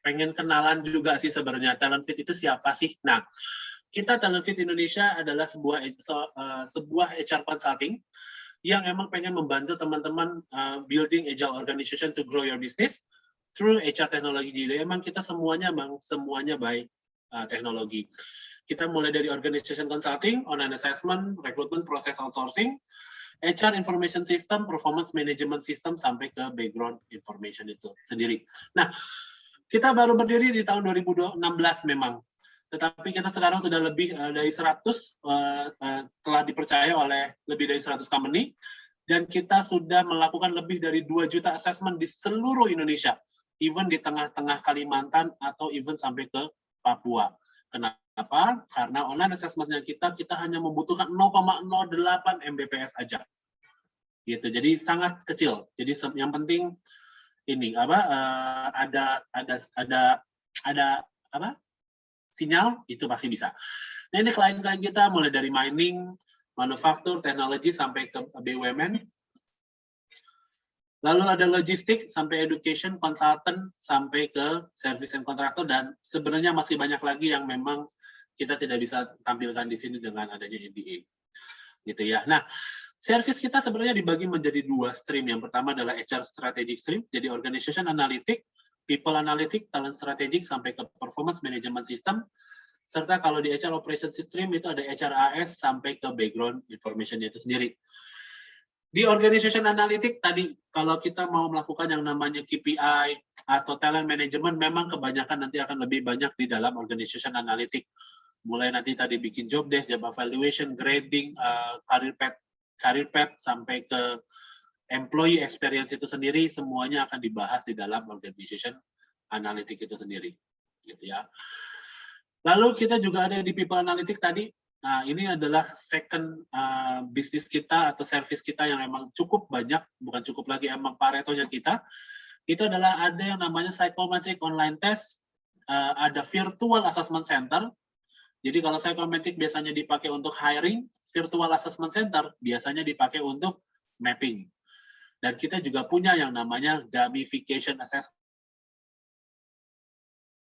pengen kenalan juga sih sebenarnya Talent Fit itu siapa sih. Nah, kita Talent Fit Indonesia adalah sebuah HR consulting yang emang pengen membantu teman-teman building agile organization to grow your business through HR technology. Jadi emang kita semuanya by teknologi. Kita mulai dari organization consulting, online assessment, recruitment, process outsourcing, HR information system, performance management system, sampai ke background information itu sendiri. Nah, kita baru berdiri di tahun 2016 memang. Tetapi kita sekarang sudah lebih dari 100, telah dipercaya oleh lebih dari 100 company, dan kita sudah melakukan lebih dari 2 juta assessment di seluruh Indonesia, even di tengah-tengah Kalimantan, atau even sampai ke Papua. Kenapa? Karena online assessment-nya kita hanya membutuhkan 0,08 Mbps aja. Gitu. Jadi sangat kecil. Jadi yang penting ini ada sinyal, itu pasti bisa. Nah, ini klien-klien kita mulai dari mining, manufaktur, teknologi, sampai ke BUMN. Lalu ada logistik, sampai education, consultant, sampai ke service and contractor, dan sebenarnya masih banyak lagi yang memang kita tidak bisa tampilkan di sini dengan adanya NDA. Gitu ya. Nah, service kita sebenarnya dibagi menjadi 2 stream. Yang pertama adalah HR strategic stream, jadi organization analytic, people analytic, talent strategic, sampai ke performance management system. Serta kalau di HR operation stream itu ada HRAS sampai ke background information itu sendiri. Di organization analytic tadi, kalau kita mau melakukan yang namanya KPI atau talent management, memang kebanyakan nanti akan lebih banyak di dalam organization analytic. Mulai nanti tadi bikin job desk, job evaluation, grading, career path, sampai ke employee experience itu sendiri, semuanya akan dibahas di dalam organization analytic itu sendiri. Gitu ya. Lalu kita juga ada di people analytic tadi. Nah, ini adalah second bisnis kita atau service kita yang emang cukup banyak, bukan cukup lagi, emang paretonya kita. Itu adalah ada yang namanya psychometric online test, ada virtual assessment center. Jadi kalau psychometric biasanya dipakai untuk hiring, virtual assessment center biasanya dipakai untuk mapping. Dan kita juga punya yang namanya gamification assessment.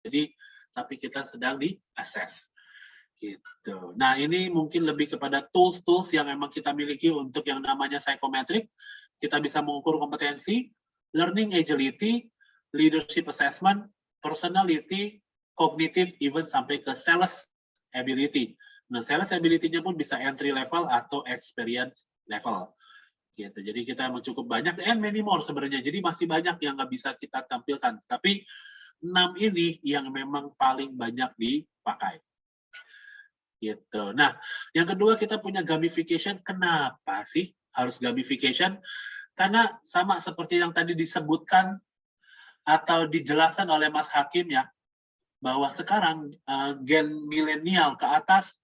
Jadi, tapi kita sedang di-assess. Gitu. Nah, ini mungkin lebih kepada tools-tools yang memang kita miliki untuk yang namanya psychometric. Kita bisa mengukur kompetensi, learning agility, leadership assessment, personality, cognitive, even sampai ke sales ability. Nah, sales ability-nya pun bisa entry level atau experience level. Gitu. Jadi kita emang cukup banyak, and many more sebenarnya. Jadi masih banyak yang nggak bisa kita tampilkan. Tapi 6 ini yang memang paling banyak dipakai. Gitu. Nah, yang kedua kita punya gamification. Kenapa sih harus gamification? Karena sama seperti yang tadi disebutkan atau dijelaskan oleh Mas Hakim ya, bahwa sekarang gen milenial ke atas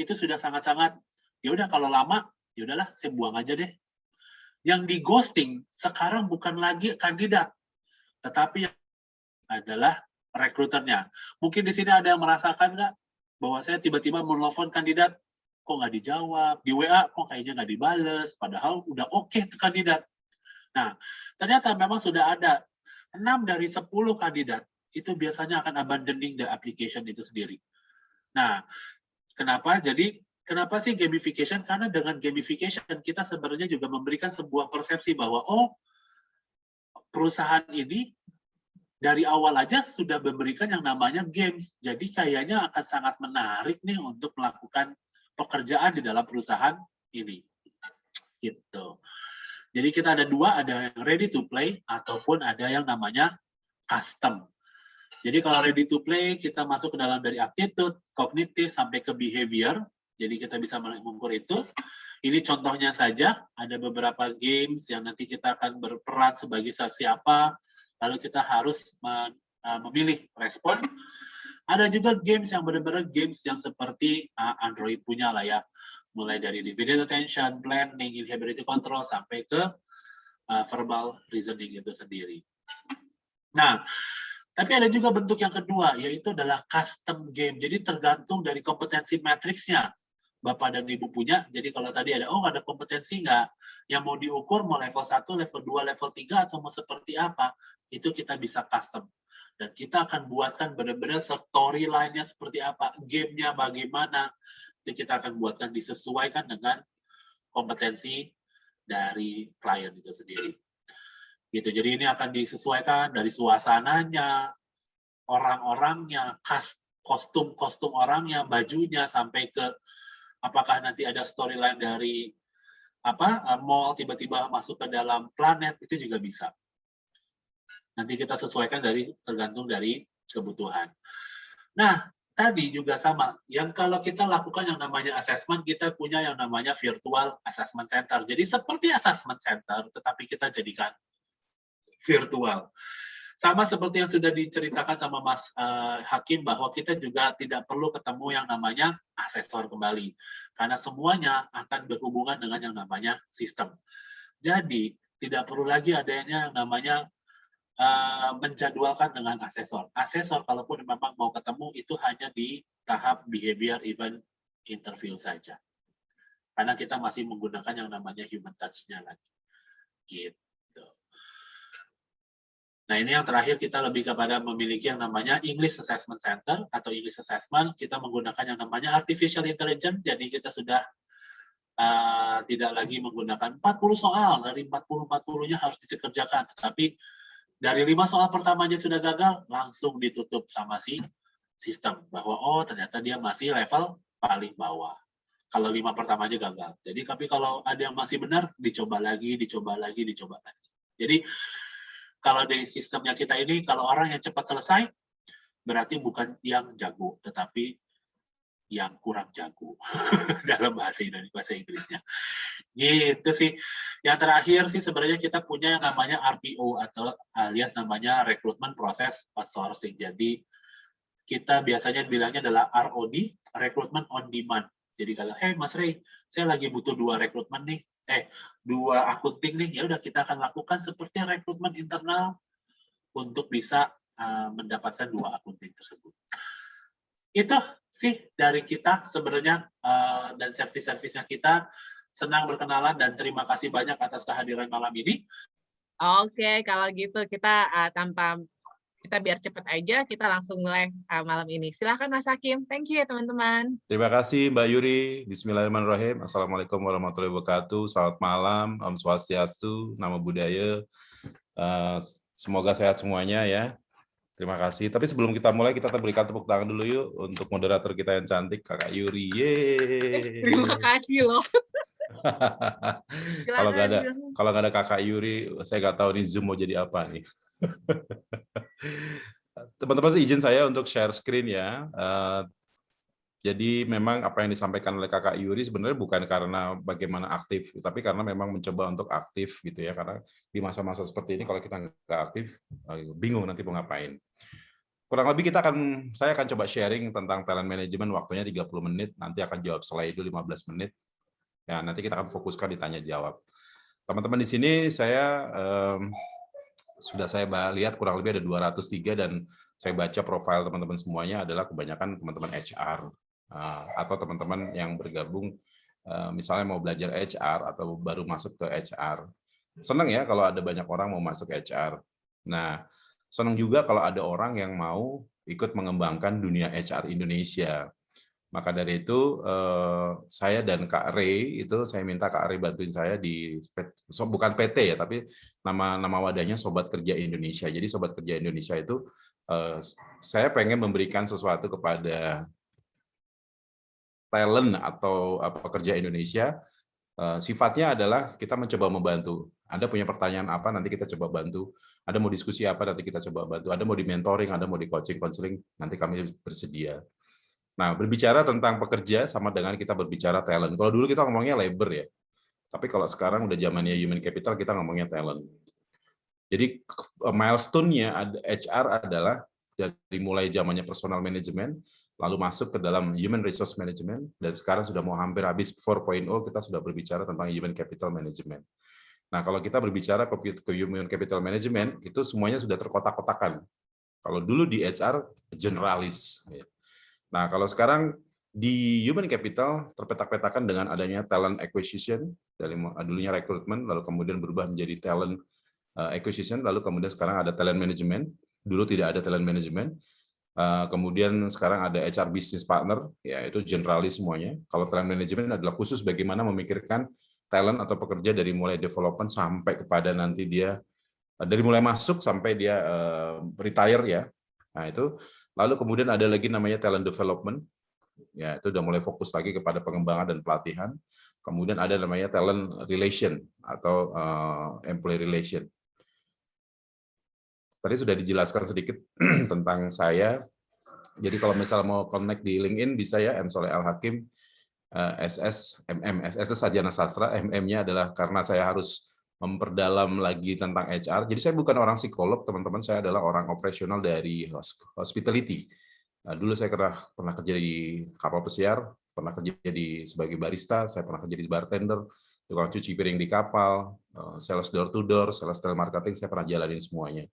itu sudah sangat-sangat, ya udah kalau lama, ya udahlah saya buang aja deh. Yang di ghosting sekarang bukan lagi kandidat, tetapi adalah rekruternya. Mungkin di sini ada yang merasakan nggak bahwa saya tiba-tiba menelpon kandidat, kok nggak dijawab, di WA kok kayaknya nggak dibales, padahal udah oke tuh kandidat. Nah, ternyata memang sudah ada 6 dari 10 kandidat itu biasanya akan abandoning the application itu sendiri. Nah, kenapa? Jadi, kenapa sih gamification? Karena dengan gamification kita sebenarnya juga memberikan sebuah persepsi bahwa, oh, perusahaan ini dari awal aja sudah memberikan yang namanya games. Jadi kayaknya akan sangat menarik nih untuk melakukan pekerjaan di dalam perusahaan ini. Gitu. Jadi kita ada 2, ada yang ready to play ataupun ada yang namanya custom. Jadi kalau ready to play, kita masuk ke dalam dari aptitude, kognitif, sampai ke behavior. Jadi kita bisa mengukur itu. Ini contohnya saja, ada beberapa games yang nanti kita akan berperan sebagai siapa, lalu kita harus memilih respon. Ada juga games yang benar-benar games yang seperti Android punya lah ya. Mulai dari divided attention, planning, inhibitor control, sampai ke verbal reasoning itu sendiri. Nah, tapi ada juga bentuk yang kedua, yaitu adalah custom game. Jadi tergantung dari kompetensi matriksnya Bapak dan Ibu punya. Jadi kalau tadi ada, oh ada kompetensi nggak? Yang mau diukur mau level 1, level 2, level 3, atau mau seperti apa? Itu kita bisa custom. Dan kita akan buatkan benar-benar storyline-nya seperti apa, game-nya bagaimana, itu kita akan buatkan disesuaikan dengan kompetensi dari klien itu sendiri. Gitu. Jadi ini akan disesuaikan dari suasananya, orang-orangnya, kostum orangnya, bajunya, sampai ke apakah nanti ada storyline dari mall tiba-tiba masuk ke dalam planet, itu juga bisa. Nanti kita sesuaikan tergantung dari kebutuhan. Nah, tadi juga sama. Yang kalau kita lakukan yang namanya assessment, kita punya yang namanya virtual assessment center. Jadi seperti assessment center, tetapi kita jadikan virtual. Sama seperti yang sudah diceritakan sama Mas Hakim, bahwa kita juga tidak perlu ketemu yang namanya asesor kembali. Karena semuanya akan berhubungan dengan yang namanya sistem. Jadi, tidak perlu lagi adanya yang namanya menjadwalkan dengan asesor. Asesor kalaupun memang mau ketemu itu hanya di tahap behavior event interview saja. Karena kita masih menggunakan yang namanya human touch-nya lagi. Gitu. Nah, ini yang terakhir kita lebih kepada memiliki yang namanya English Assessment Center atau English Assessment. Kita menggunakan yang namanya Artificial Intelligence, jadi kita sudah tidak lagi menggunakan 40 soal, dari 40-40-nya harus dikerjakan. Tetapi dari 5 soal pertamanya sudah gagal, langsung ditutup sama si sistem. Bahwa, oh ternyata dia masih level paling bawah. Kalau 5 pertamanya gagal. Jadi, tapi kalau ada yang masih benar, dicoba lagi. Jadi, kalau dari sistemnya kita ini, kalau orang yang cepat selesai, berarti bukan yang jago, tetapi yang kurang jago dalam bahasa Inggrisnya. Gitu sih. Yang terakhir sih sebenarnya kita punya yang namanya RPO atau alias namanya Recruitment Process Outsourcing. Jadi kita biasanya bilangnya adalah ROD, Recruitment on Demand. Jadi kalau, hey Mas Ray, saya lagi butuh 2 rekrutmen nih, 2 akunting nih, ya udah kita akan lakukan seperti rekrutmen internal untuk bisa mendapatkan 2 akunting tersebut. Itu sih dari kita sebenarnya, dan servis-servisnya kita. Senang berkenalan dan terima kasih banyak atas kehadiran malam ini. Oke, kalau gitu kita kita biar cepat aja, kita langsung mulai malam ini. Silakan Mas Hakim. Thank you ya teman-teman. Terima kasih Mbak Yuri. Bismillahirrahmanirrahim. Assalamualaikum warahmatullahi wabarakatuh. Selamat malam. Om Swastiastu. Namo Buddhaya. Semoga sehat semuanya ya. Terima kasih. Tapi sebelum kita mulai, kita berikan tepuk tangan dulu yuk untuk moderator kita yang cantik, Kakak Yuri. Yeay. Terima kasih loh. Kalau nggak ada Kakak Yuri, saya nggak tahu nih Zoom mau jadi apa nih. Teman-teman izin saya untuk share screen ya. Jadi memang apa yang disampaikan oleh Kakak Yuri sebenarnya bukan karena bagaimana aktif, tapi karena memang mencoba untuk aktif gitu ya. Karena di masa-masa seperti ini kalau kita nggak aktif, bingung nanti mau ngapain. Kurang lebih saya akan coba sharing tentang talent management, waktunya 30 menit, nanti akan jawab slide itu 15 menit. Ya, nanti kita akan fokuskan di tanya jawab. Teman-teman di sini sudah saya lihat kurang lebih ada 203 dan saya baca profil teman-teman semuanya adalah kebanyakan teman-teman HR atau teman-teman yang bergabung misalnya mau belajar HR atau baru masuk ke HR. Senang ya kalau ada banyak orang mau masuk HR. Nah, senang juga kalau ada orang yang mau ikut mengembangkan dunia HR Indonesia. Maka dari itu saya dan Kak Ray itu saya minta Kak Ray bantuin saya di bukan PT ya, tapi nama wadahnya Sobat Kerja Indonesia. Jadi Sobat Kerja Indonesia itu saya pengen memberikan sesuatu kepada talent atau pekerja Indonesia. Sifatnya adalah kita mencoba membantu. Anda punya pertanyaan apa, nanti kita coba bantu. Ada mau diskusi apa, nanti kita coba bantu. Ada mau di mentoring, ada mau di coaching, konseling, nanti kami bersedia. Nah, berbicara tentang pekerja sama dengan kita berbicara talent. Kalau dulu kita ngomongnya labor ya. Tapi kalau sekarang udah zamannya human capital, kita ngomongnya talent. Jadi milestone-nya HR adalah dari mulai zamannya personal management, lalu masuk ke dalam human resource management, dan sekarang sudah mau hampir habis 4.0, kita sudah berbicara tentang human capital management. Nah, kalau kita berbicara ke human capital management, itu semuanya sudah terkotak-kotakan. Kalau dulu di HR, generalis. Nah, kalau sekarang di human capital terpetak-petakan dengan adanya talent acquisition, dari dulunya recruitment, lalu kemudian berubah menjadi talent acquisition, lalu kemudian sekarang ada talent management. Dulu tidak ada talent management. Kemudian sekarang ada HR business partner, ya itu generalis semuanya. Kalau talent management adalah khusus bagaimana memikirkan talent atau pekerja dari mulai development sampai kepada nanti dia dari mulai masuk sampai dia retire ya. Nah itu. Lalu kemudian ada lagi namanya talent development, ya itu udah mulai fokus lagi kepada pengembangan dan pelatihan. Kemudian ada namanya talent relation atau employee relation. Tadi sudah dijelaskan sedikit tentang saya. Jadi kalau misalnya mau connect di LinkedIn bisa ya, M. Soleh Al Hakim, SS, MM. SS itu sarjana sastra, MM-nya adalah karena saya harus memperdalam lagi tentang HR. Jadi saya bukan orang psikolog, teman-teman. Saya adalah orang operasional dari hospitality. Dulu saya pernah kerja di kapal pesiar, pernah kerja sebagai barista, saya pernah kerja di bartender, tukang cuci piring di kapal, sales door to door, sales telemarketing, saya pernah jalanin semuanya.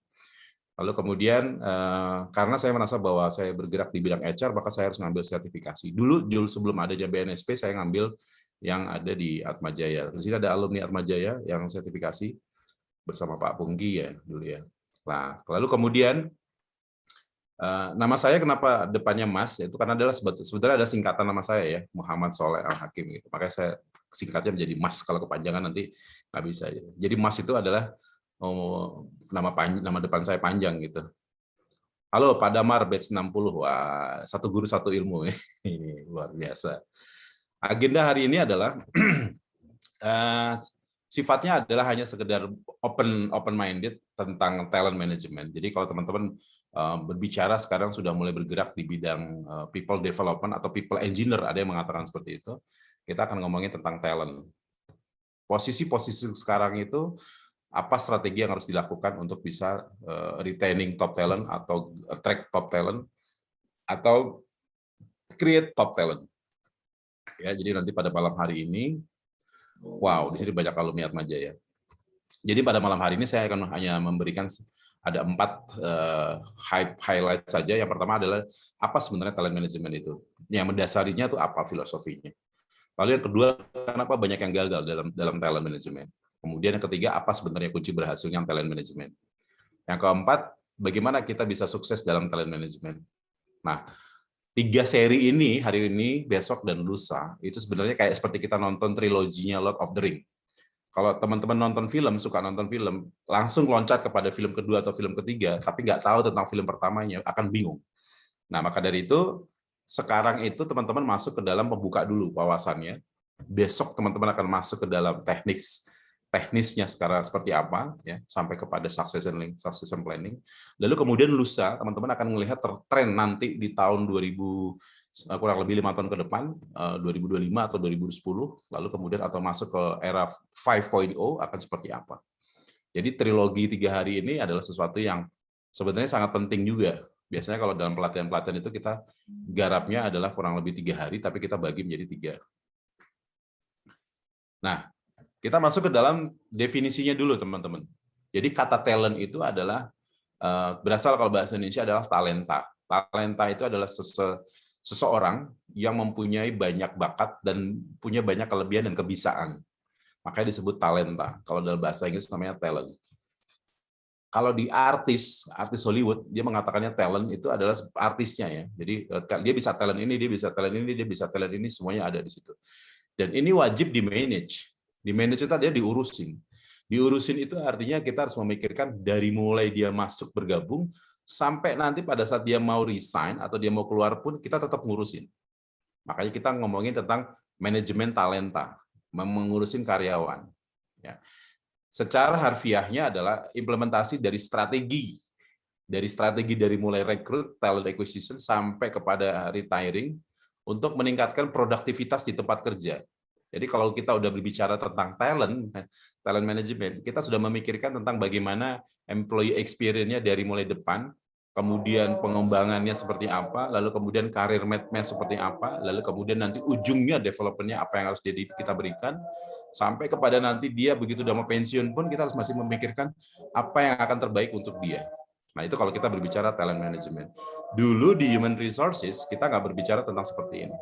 Lalu kemudian karena saya merasa bahwa saya bergerak di bidang HR, maka saya harus ngambil sertifikasi. Dulu sebelum adanya BNSP, saya ngambil yang ada di Atmajaya. Di sini ada alumni Atmajaya yang sertifikasi bersama Pak Pungki ya dulu ya. Nah, lalu kemudian nama saya kenapa depannya Mas? Itu karena adalah sebetulnya ada singkatan nama saya ya, Muhammad Soleh Al Hakim gitu. Makanya saya singkatnya menjadi Mas. Kalau kepanjangan nanti nggak bisa. Jadi Mas itu adalah nama depan saya panjang gitu. Halo Pak Damar batch 60. Wah, satu guru satu ilmu. Ini luar biasa. Agenda hari ini adalah sifatnya adalah hanya sekedar open minded tentang talent management. Jadi kalau teman-teman berbicara sekarang sudah mulai bergerak di bidang people development atau people engineer, ada yang mengatakan seperti itu. Kita akan ngomongin tentang talent. Posisi-posisi sekarang itu apa strategi yang harus dilakukan untuk bisa retaining top talent atau attract top talent atau create top talent. Ya, jadi nanti pada malam hari ini, wow, di sini banyak alumni Atmajaya. Jadi pada malam hari ini saya akan hanya memberikan ada 4 highlight saja. Yang pertama adalah apa sebenarnya talent management itu. Yang mendasarinya itu apa filosofinya. Lalu yang kedua, kenapa banyak yang gagal dalam talent management. Kemudian yang ketiga, apa sebenarnya kunci berhasilnya talent management. Yang keempat, bagaimana kita bisa sukses dalam talent management. Nah, 3 seri ini, hari ini, besok, dan lusa, itu sebenarnya kayak seperti kita nonton triloginya Lord of the Ring. Kalau teman-teman nonton film, suka nonton film, langsung loncat kepada film kedua atau film ketiga, tapi nggak tahu tentang film pertamanya, akan bingung. Nah, maka dari itu, sekarang itu teman-teman masuk ke dalam pembuka dulu wawasannya. Besok teman-teman akan masuk ke dalam teknisnya sekarang seperti apa, ya, sampai kepada succession planning. Lalu kemudian lusa, teman-teman akan melihat tren nanti di tahun 2000, kurang lebih 5 tahun ke depan, 2025 atau 2010, lalu kemudian atau masuk ke era 5.0 akan seperti apa. Jadi trilogi 3 hari ini adalah sesuatu yang sebenarnya sangat penting juga. Biasanya kalau dalam pelatihan-pelatihan itu kita garapnya adalah kurang lebih 3 hari, tapi kita bagi menjadi 3. Nah, kita masuk ke dalam definisinya dulu, teman-teman. Jadi kata talent itu adalah berasal kalau bahasa Indonesia adalah talenta. Talenta itu adalah seseorang yang mempunyai banyak bakat dan punya banyak kelebihan dan kebisaan. Makanya disebut talenta. Kalau dalam bahasa Inggris namanya talent. Kalau di artis Hollywood, dia mengatakannya talent itu adalah artisnya ya. Jadi dia bisa talent ini, dia bisa talent ini, dia bisa talent ini, semuanya ada di situ. Dan ini wajib di-manage. Di-manage itu dia diurusin. Diurusin itu artinya kita harus memikirkan dari mulai dia masuk bergabung, sampai nanti pada saat dia mau resign atau dia mau keluar pun, kita tetap ngurusin. Makanya kita ngomongin tentang manajemen talenta, mengurusin karyawan. Ya. Secara harfiahnya adalah implementasi dari strategi dari mulai rekrut, talent acquisition, sampai kepada retiring, untuk meningkatkan produktivitas di tempat kerja. Jadi kalau kita udah berbicara tentang talent management, kita sudah memikirkan tentang bagaimana employee experience-nya dari mulai depan, kemudian pengembangannya seperti apa, lalu kemudian karir match seperti apa, lalu kemudian nanti ujungnya development-nya apa yang harus kita berikan, sampai kepada nanti dia begitu udah mau pensiun pun kita harus masih memikirkan apa yang akan terbaik untuk dia. Nah, itu kalau kita berbicara talent management. Dulu di human resources, kita nggak berbicara tentang seperti ini.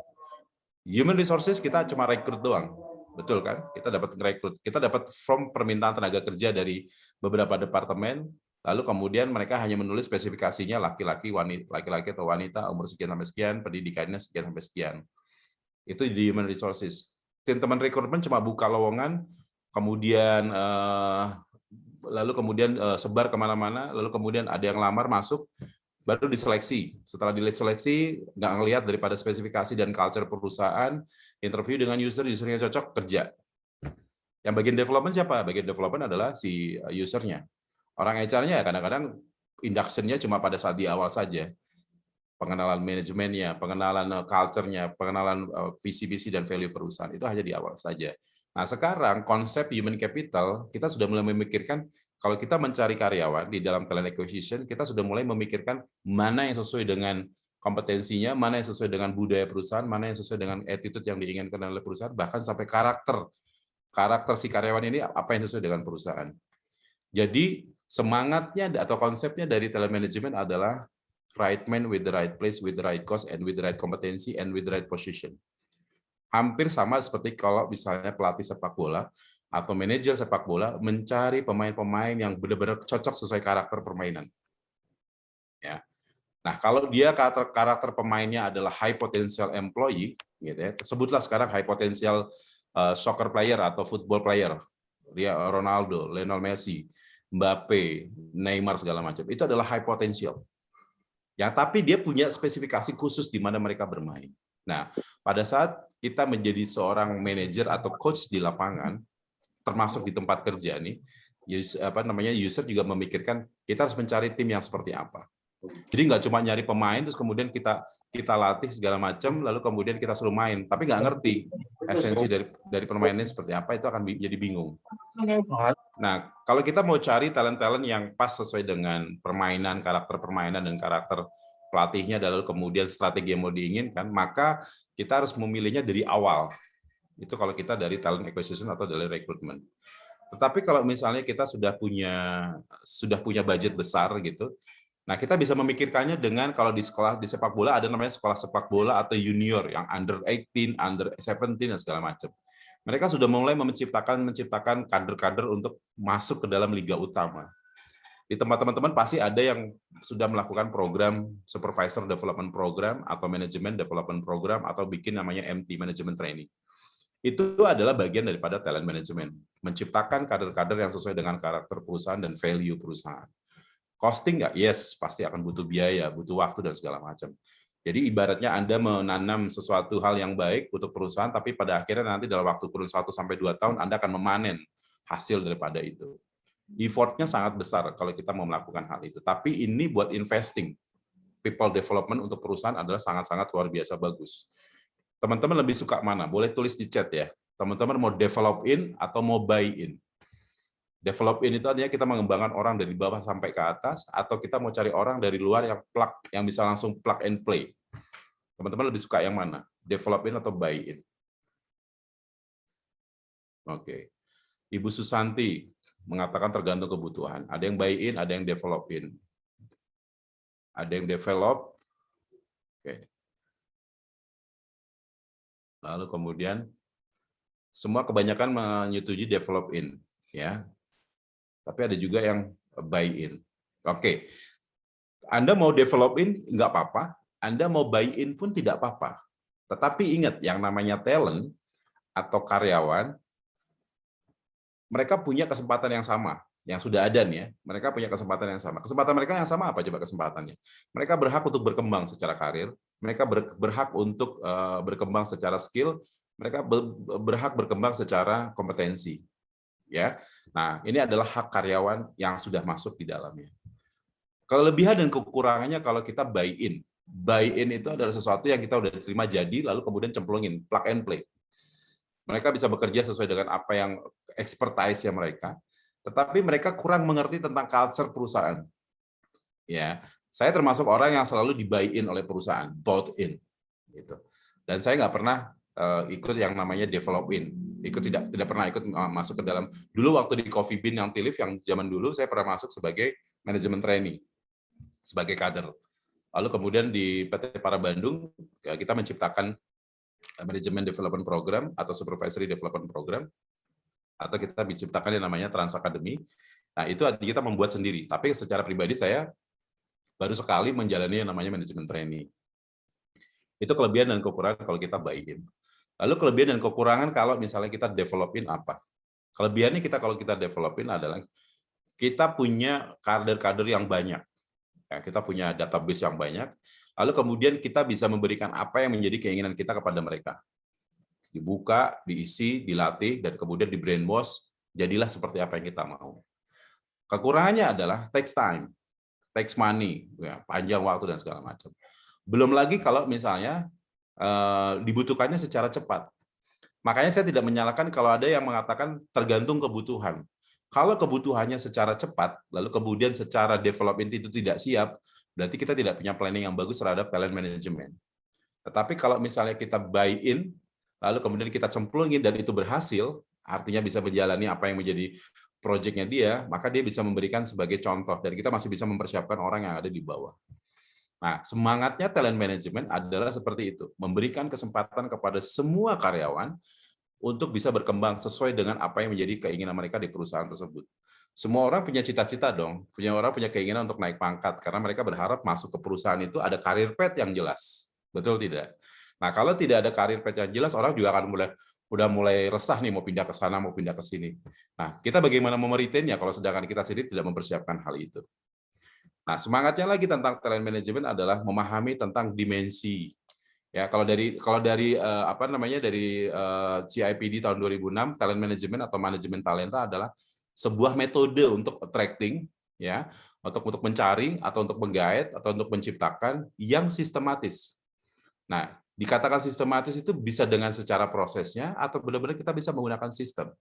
Human resources kita cuma rekrut doang. Betul kan? Kita dapat rekrut. Kita dapat form permintaan tenaga kerja dari beberapa departemen. Lalu kemudian mereka hanya menulis spesifikasinya laki-laki atau wanita, umur sekian sampai sekian, pendidikannya sekian sampai sekian. Itu di human resources. Teman rekrutmen cuma buka lowongan, kemudian lalu kemudian sebar kemana-mana, lalu kemudian ada yang lamar masuk, baru diseleksi. Setelah diseleksi, nggak ngelihat daripada spesifikasi dan culture perusahaan, interview dengan usernya cocok, kerja. Yang bagian development siapa? Bagian development adalah si usernya. Orang HR-nya kadang-kadang induction-nya cuma pada saat di awal saja. Pengenalan manajemennya, pengenalan culture-nya, pengenalan visi-visi dan value perusahaan. Itu hanya di awal saja. Nah, sekarang konsep human capital, kita sudah mulai memikirkan, kalau kita mencari karyawan di dalam talent acquisition, kita sudah mulai memikirkan mana yang sesuai dengan kompetensinya, mana yang sesuai dengan budaya perusahaan, mana yang sesuai dengan attitude yang diinginkan oleh perusahaan, bahkan sampai karakter si karyawan ini apa yang sesuai dengan perusahaan. Jadi semangatnya atau konsepnya dari talent management adalah right man with the right place, with the right cost, and with the right competency, and with the right position. Hampir sama seperti kalau misalnya pelatih sepak bola atau manajer sepak bola mencari pemain-pemain yang benar-benar cocok sesuai karakter permainan. Ya. Nah, kalau dia karakter pemainnya adalah high potential employee, gitu ya, sebutlah sekarang high potential soccer player atau football player, dia Ronaldo, Lionel Messi, Mbappe, Neymar segala macam, itu adalah high potential. Ya, tapi dia punya spesifikasi khusus di mana mereka bermain. Nah, pada saat kita menjadi seorang manajer atau coach di lapangan, termasuk di tempat kerja nih, user juga memikirkan kita harus mencari tim yang seperti apa. Jadi nggak cuma nyari pemain terus kemudian kita latih segala macam lalu kemudian kita suruh main tapi nggak ngerti esensi dari permainannya seperti apa, itu akan jadi bingung. Nah, kalau kita mau cari talent-talent yang pas sesuai dengan permainan, karakter permainan dan karakter pelatihnya lalu kemudian strategi yang mau diinginkan, maka kita harus memilihnya dari awal. Itu kalau kita dari talent acquisition atau dari recruitment. Tetapi kalau misalnya kita sudah punya budget besar gitu, nah, kita bisa memikirkannya dengan kalau di sekolah di sepak bola ada namanya sekolah sepak bola atau junior yang under 18, under 17 dan segala macam. Mereka sudah mulai menciptakan kader-kader untuk masuk ke dalam liga utama. Di tempat teman-teman pasti ada yang sudah melakukan program supervisor development program atau management development program atau bikin namanya MT management training. Itu adalah bagian daripada talent management, menciptakan kader-kader yang sesuai dengan karakter perusahaan dan value perusahaan. Costing nggak? Yes, pasti akan butuh biaya, butuh waktu, dan segala macam. Jadi ibaratnya Anda menanam sesuatu hal yang baik untuk perusahaan, tapi pada akhirnya nanti dalam waktu kurun 1-2 tahun, Anda akan memanen hasil daripada itu. Effort-nya sangat besar kalau kita mau melakukan hal itu. Tapi ini buat investing. People development untuk perusahaan adalah sangat-sangat luar biasa bagus. Teman-teman lebih suka mana? Boleh tulis di chat ya. Teman-teman mau develop in atau mau buy in? Develop in itu artinya kita mengembangkan orang dari bawah sampai ke atas, atau kita mau cari orang dari luar yang bisa langsung plug and play. Teman-teman lebih suka yang mana? Develop in atau buy in? Oke. Ibu Susanti mengatakan tergantung kebutuhan. Ada yang buy in, ada yang develop in. Ada yang develop. Oke. Lalu kemudian semua kebanyakan menyetujui develop in, ya. Tapi ada juga yang buy in. Oke. Anda mau develop in, nggak apa-apa. Anda mau buy in pun tidak apa-apa. Tetapi ingat, yang namanya talent atau karyawan, mereka punya kesempatan yang sama. Yang sudah ada nih ya, mereka punya kesempatan yang sama. Kesempatan mereka yang sama apa coba kesempatannya? Mereka berhak untuk berkembang secara karir, mereka berhak untuk berkembang secara skill, mereka berhak berkembang secara kompetensi. Ya, nah ini adalah hak karyawan yang sudah masuk di dalamnya. Kelebihan dan kekurangannya kalau kita buy in itu adalah sesuatu yang kita udah terima jadi, lalu kemudian cemplungin, plug and play. Mereka bisa bekerja sesuai dengan apa yang expertise-nya mereka, tetapi mereka kurang mengerti tentang culture perusahaan. Ya, saya termasuk orang yang selalu di buy in oleh perusahaan, bought in, gitu. Dan saya nggak pernah ikut yang namanya develop in. Tidak pernah ikut masuk ke dalam. Dulu waktu di Coffee Bean yang Tilif yang zaman dulu saya pernah masuk sebagai manajemen trainee, sebagai kader. Lalu kemudian di PT Para Bandung kita menciptakan manajemen development program atau supervisory development program, atau kita menciptakan yang namanya Trans Academy, Nah, itu kita membuat sendiri. Tapi secara pribadi saya baru sekali menjalani yang namanya manajemen training. Itu kelebihan dan kekurangan kalau kita buy-in. Lalu kelebihan dan kekurangan kalau misalnya kita developin apa? Kelebihannya kalau kita developin adalah kita punya kader-kader yang banyak. Ya, kita punya database yang banyak. Lalu kemudian kita bisa memberikan apa yang menjadi keinginan kita kepada mereka. Dibuka, diisi, dilatih, dan kemudian di brainwash, jadilah seperti apa yang kita mau. Kekurangannya adalah takes time, takes money, ya, panjang waktu dan segala macam. Belum lagi kalau misalnya dibutuhkannya secara cepat. Makanya saya tidak menyalahkan kalau ada yang mengatakan tergantung kebutuhan. Kalau kebutuhannya secara cepat, lalu kemudian secara development itu tidak siap, berarti kita tidak punya planning yang bagus terhadap talent management. Tetapi kalau misalnya kita buy-in, lalu kemudian kita cemplungin dan itu berhasil, artinya bisa menjalani apa yang menjadi proyeknya dia, maka dia bisa memberikan sebagai contoh, dan kita masih bisa mempersiapkan orang yang ada di bawah. Nah, semangatnya talent management adalah seperti itu, memberikan kesempatan kepada semua karyawan untuk bisa berkembang sesuai dengan apa yang menjadi keinginan mereka di perusahaan tersebut. Semua orang punya cita-cita dong, orang punya keinginan untuk naik pangkat, karena mereka berharap masuk ke perusahaan itu ada karir path yang jelas. Betul tidak? Nah, kalau tidak ada karir path yang jelas, orang juga akan mulai resah nih, mau pindah ke sana, mau pindah ke sini. Nah, kita bagaimana memeritainnya kalau sedangkan kita sendiri tidak mempersiapkan hal itu. Nah, semangatnya lagi tentang talent management adalah memahami tentang dimensi. Ya, kalau dari CIPD tahun 2006, talent management atau manajemen talenta adalah sebuah metode untuk attracting, ya, untuk mencari atau untuk menggait atau untuk menciptakan yang sistematis. Nah, dikatakan sistematis itu bisa dengan secara prosesnya atau benar-benar kita bisa menggunakan sistem.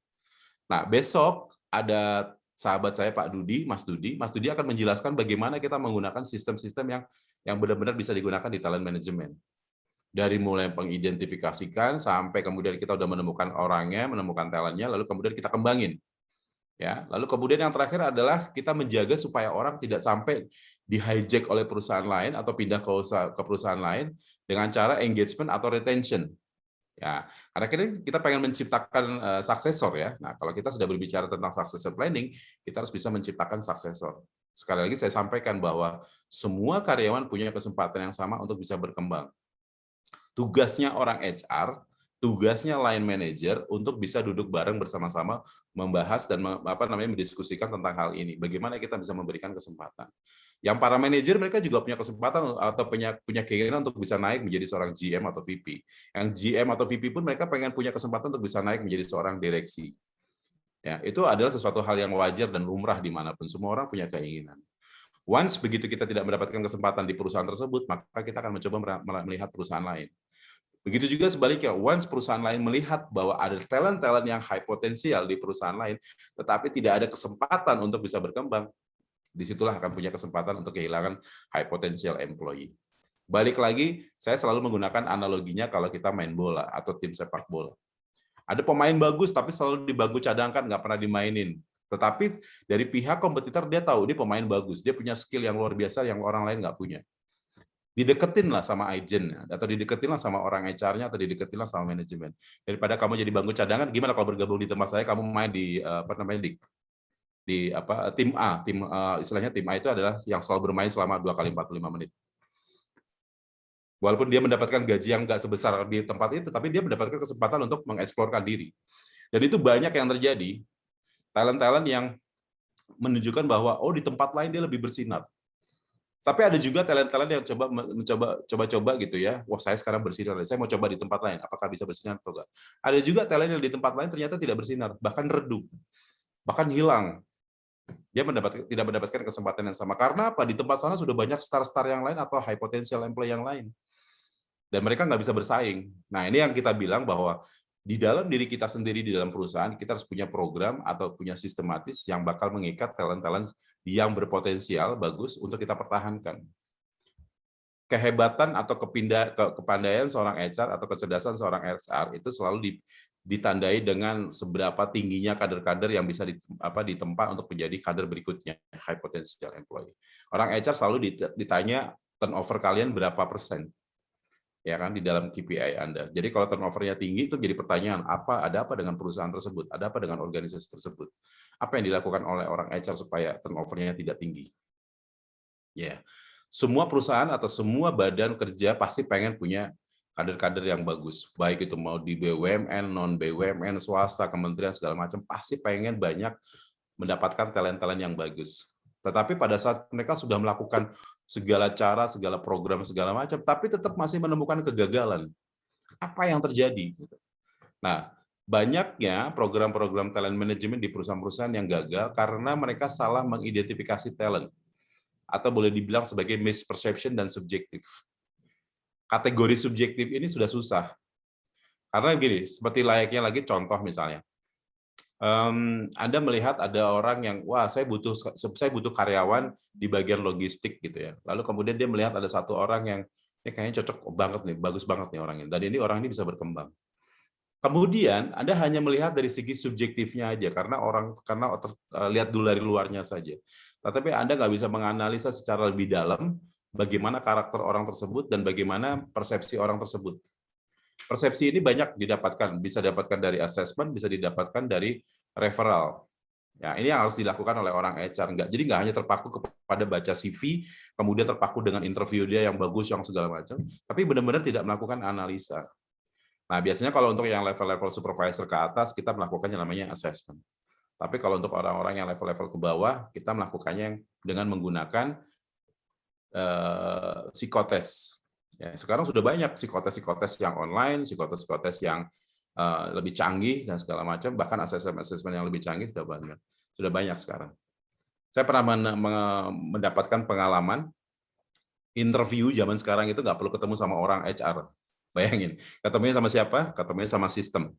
Nah, besok ada sahabat saya Pak Dudi, Mas Dudi akan menjelaskan bagaimana kita menggunakan sistem-sistem yang benar-benar bisa digunakan di talent management. Dari mulai mengidentifikasikan sampai kemudian kita sudah menemukan orangnya, menemukan talentnya, lalu kemudian kita kembangin. Ya, lalu kemudian yang terakhir adalah kita menjaga supaya orang tidak sampai di-hijack oleh perusahaan lain atau pindah ke perusahaan lain dengan cara engagement atau retention. Ya, karena kita pengen menciptakan successor ya. Nah, kalau kita sudah berbicara tentang successor planning, kita harus bisa menciptakan successor. Sekali lagi saya sampaikan bahwa semua karyawan punya kesempatan yang sama untuk bisa berkembang. Tugasnya orang HR, tugasnya line manager untuk bisa duduk bareng bersama-sama membahas dan mendiskusikan tentang hal ini. Bagaimana kita bisa memberikan kesempatan. Yang para manajer mereka juga punya kesempatan atau punya keinginan untuk bisa naik menjadi seorang GM atau VP. Yang GM atau VP pun mereka pengen punya kesempatan untuk bisa naik menjadi seorang direksi. Ya, itu adalah sesuatu hal yang wajar dan lumrah dimanapun. Semua orang punya keinginan. Once begitu kita tidak mendapatkan kesempatan di perusahaan tersebut, maka kita akan mencoba melihat perusahaan lain. Begitu juga sebaliknya, once perusahaan lain melihat bahwa ada talent-talent yang high potensial di perusahaan lain, tetapi tidak ada kesempatan untuk bisa berkembang, disitulah akan punya kesempatan untuk kehilangan high potential employee. Balik lagi, saya selalu menggunakan analoginya kalau kita main bola atau tim sepak bola. Ada pemain bagus, tapi selalu dibangku cadangkan, nggak pernah dimainin. Tetapi dari pihak kompetitor, dia tahu ini pemain bagus, dia punya skill yang luar biasa yang orang lain nggak punya. Dideketin lah sama agent atau dideketin lah sama orang HR-nya atau dideketin lah sama manajemen. Daripada kamu jadi bangku cadangan, gimana kalau bergabung di tempat saya, kamu main di tim A, istilahnya tim A itu adalah yang selalu bermain selama 2 kali 45 menit. Walaupun dia mendapatkan gaji yang nggak sebesar di tempat itu, tapi dia mendapatkan kesempatan untuk mengeksplorkan diri. Dan itu banyak yang terjadi, talent-talent yang menunjukkan bahwa di tempat lain dia lebih bersinar. Tapi ada juga talent-talent yang coba gitu ya. Wah, saya sekarang bersinar, saya mau coba di tempat lain. Apakah bisa bersinar atau enggak? Ada juga talent yang di tempat lain ternyata tidak bersinar, bahkan redup, bahkan hilang. Dia tidak mendapatkan kesempatan yang sama. Karena apa? Di tempat sana sudah banyak star-star yang lain atau high potential employee yang lain. Dan mereka nggak bisa bersaing. Nah, ini yang kita bilang bahwa di dalam diri kita sendiri, di dalam perusahaan, kita harus punya program atau punya sistematis yang bakal mengikat talent-talent yang berpotensial bagus untuk kita pertahankan. Kehebatan atau kepandaian seorang HR atau kecerdasan seorang HR itu selalu ditandai dengan seberapa tingginya kader-kader yang bisa ditempa untuk menjadi kader berikutnya, high potential employee. Orang HR selalu ditanya turnover kalian berapa persen. ya kan, di dalam KPI Anda. Jadi kalau turnover-nya tinggi itu jadi pertanyaan, ada apa dengan perusahaan tersebut? Ada apa dengan organisasi tersebut? Apa yang dilakukan oleh orang HR supaya turnover-nya tidak tinggi? Ya, semua perusahaan atau semua badan kerja pasti pengen punya kader-kader yang bagus. Baik itu mau di BUMN, non BUMN, swasta, kementerian segala macam, pasti pengen banyak mendapatkan talent-talent yang bagus. Tetapi pada saat mereka sudah melakukan segala cara, segala program, segala macam, tapi tetap masih menemukan kegagalan. Apa yang terjadi? Nah, banyaknya program-program talent management di perusahaan-perusahaan yang gagal karena mereka salah mengidentifikasi talent, atau boleh dibilang sebagai misperception dan subjektif. Kategori subjektif ini sudah susah. Karena gini, seperti layaknya lagi contoh misalnya, Anda melihat ada orang yang, wah saya butuh karyawan di bagian logistik gitu ya. Lalu kemudian dia melihat ada satu orang yang ini kayaknya cocok banget nih, bagus banget nih orang ini. Dan ini orang ini bisa berkembang. Kemudian Anda hanya melihat dari segi subjektifnya aja karena lihat dulu dari luarnya saja. Tetapi Anda nggak bisa menganalisa secara lebih dalam bagaimana karakter orang tersebut dan bagaimana persepsi orang tersebut. Persepsi ini banyak didapatkan, bisa didapatkan dari assessment, bisa didapatkan dari referral. Ya, ini yang harus dilakukan oleh orang HR. Jadi nggak hanya terpaku kepada baca CV, kemudian terpaku dengan interview dia yang bagus, yang segala macam, tapi benar-benar tidak melakukan analisa. Nah, biasanya kalau untuk yang level-level supervisor ke atas, kita melakukannya namanya assessment. Tapi kalau untuk orang-orang yang level-level ke bawah, kita melakukannya dengan menggunakan psikotes. Ya, sekarang sudah banyak psikotes yang online, psikotes yang lebih canggih dan segala macam, bahkan assessment yang lebih canggih sudah banyak sekarang. Saya pernah mendapatkan pengalaman interview zaman sekarang itu nggak perlu ketemu sama orang HR. Bayangin, ketemunya sama siapa? Ketemunya sama sistem.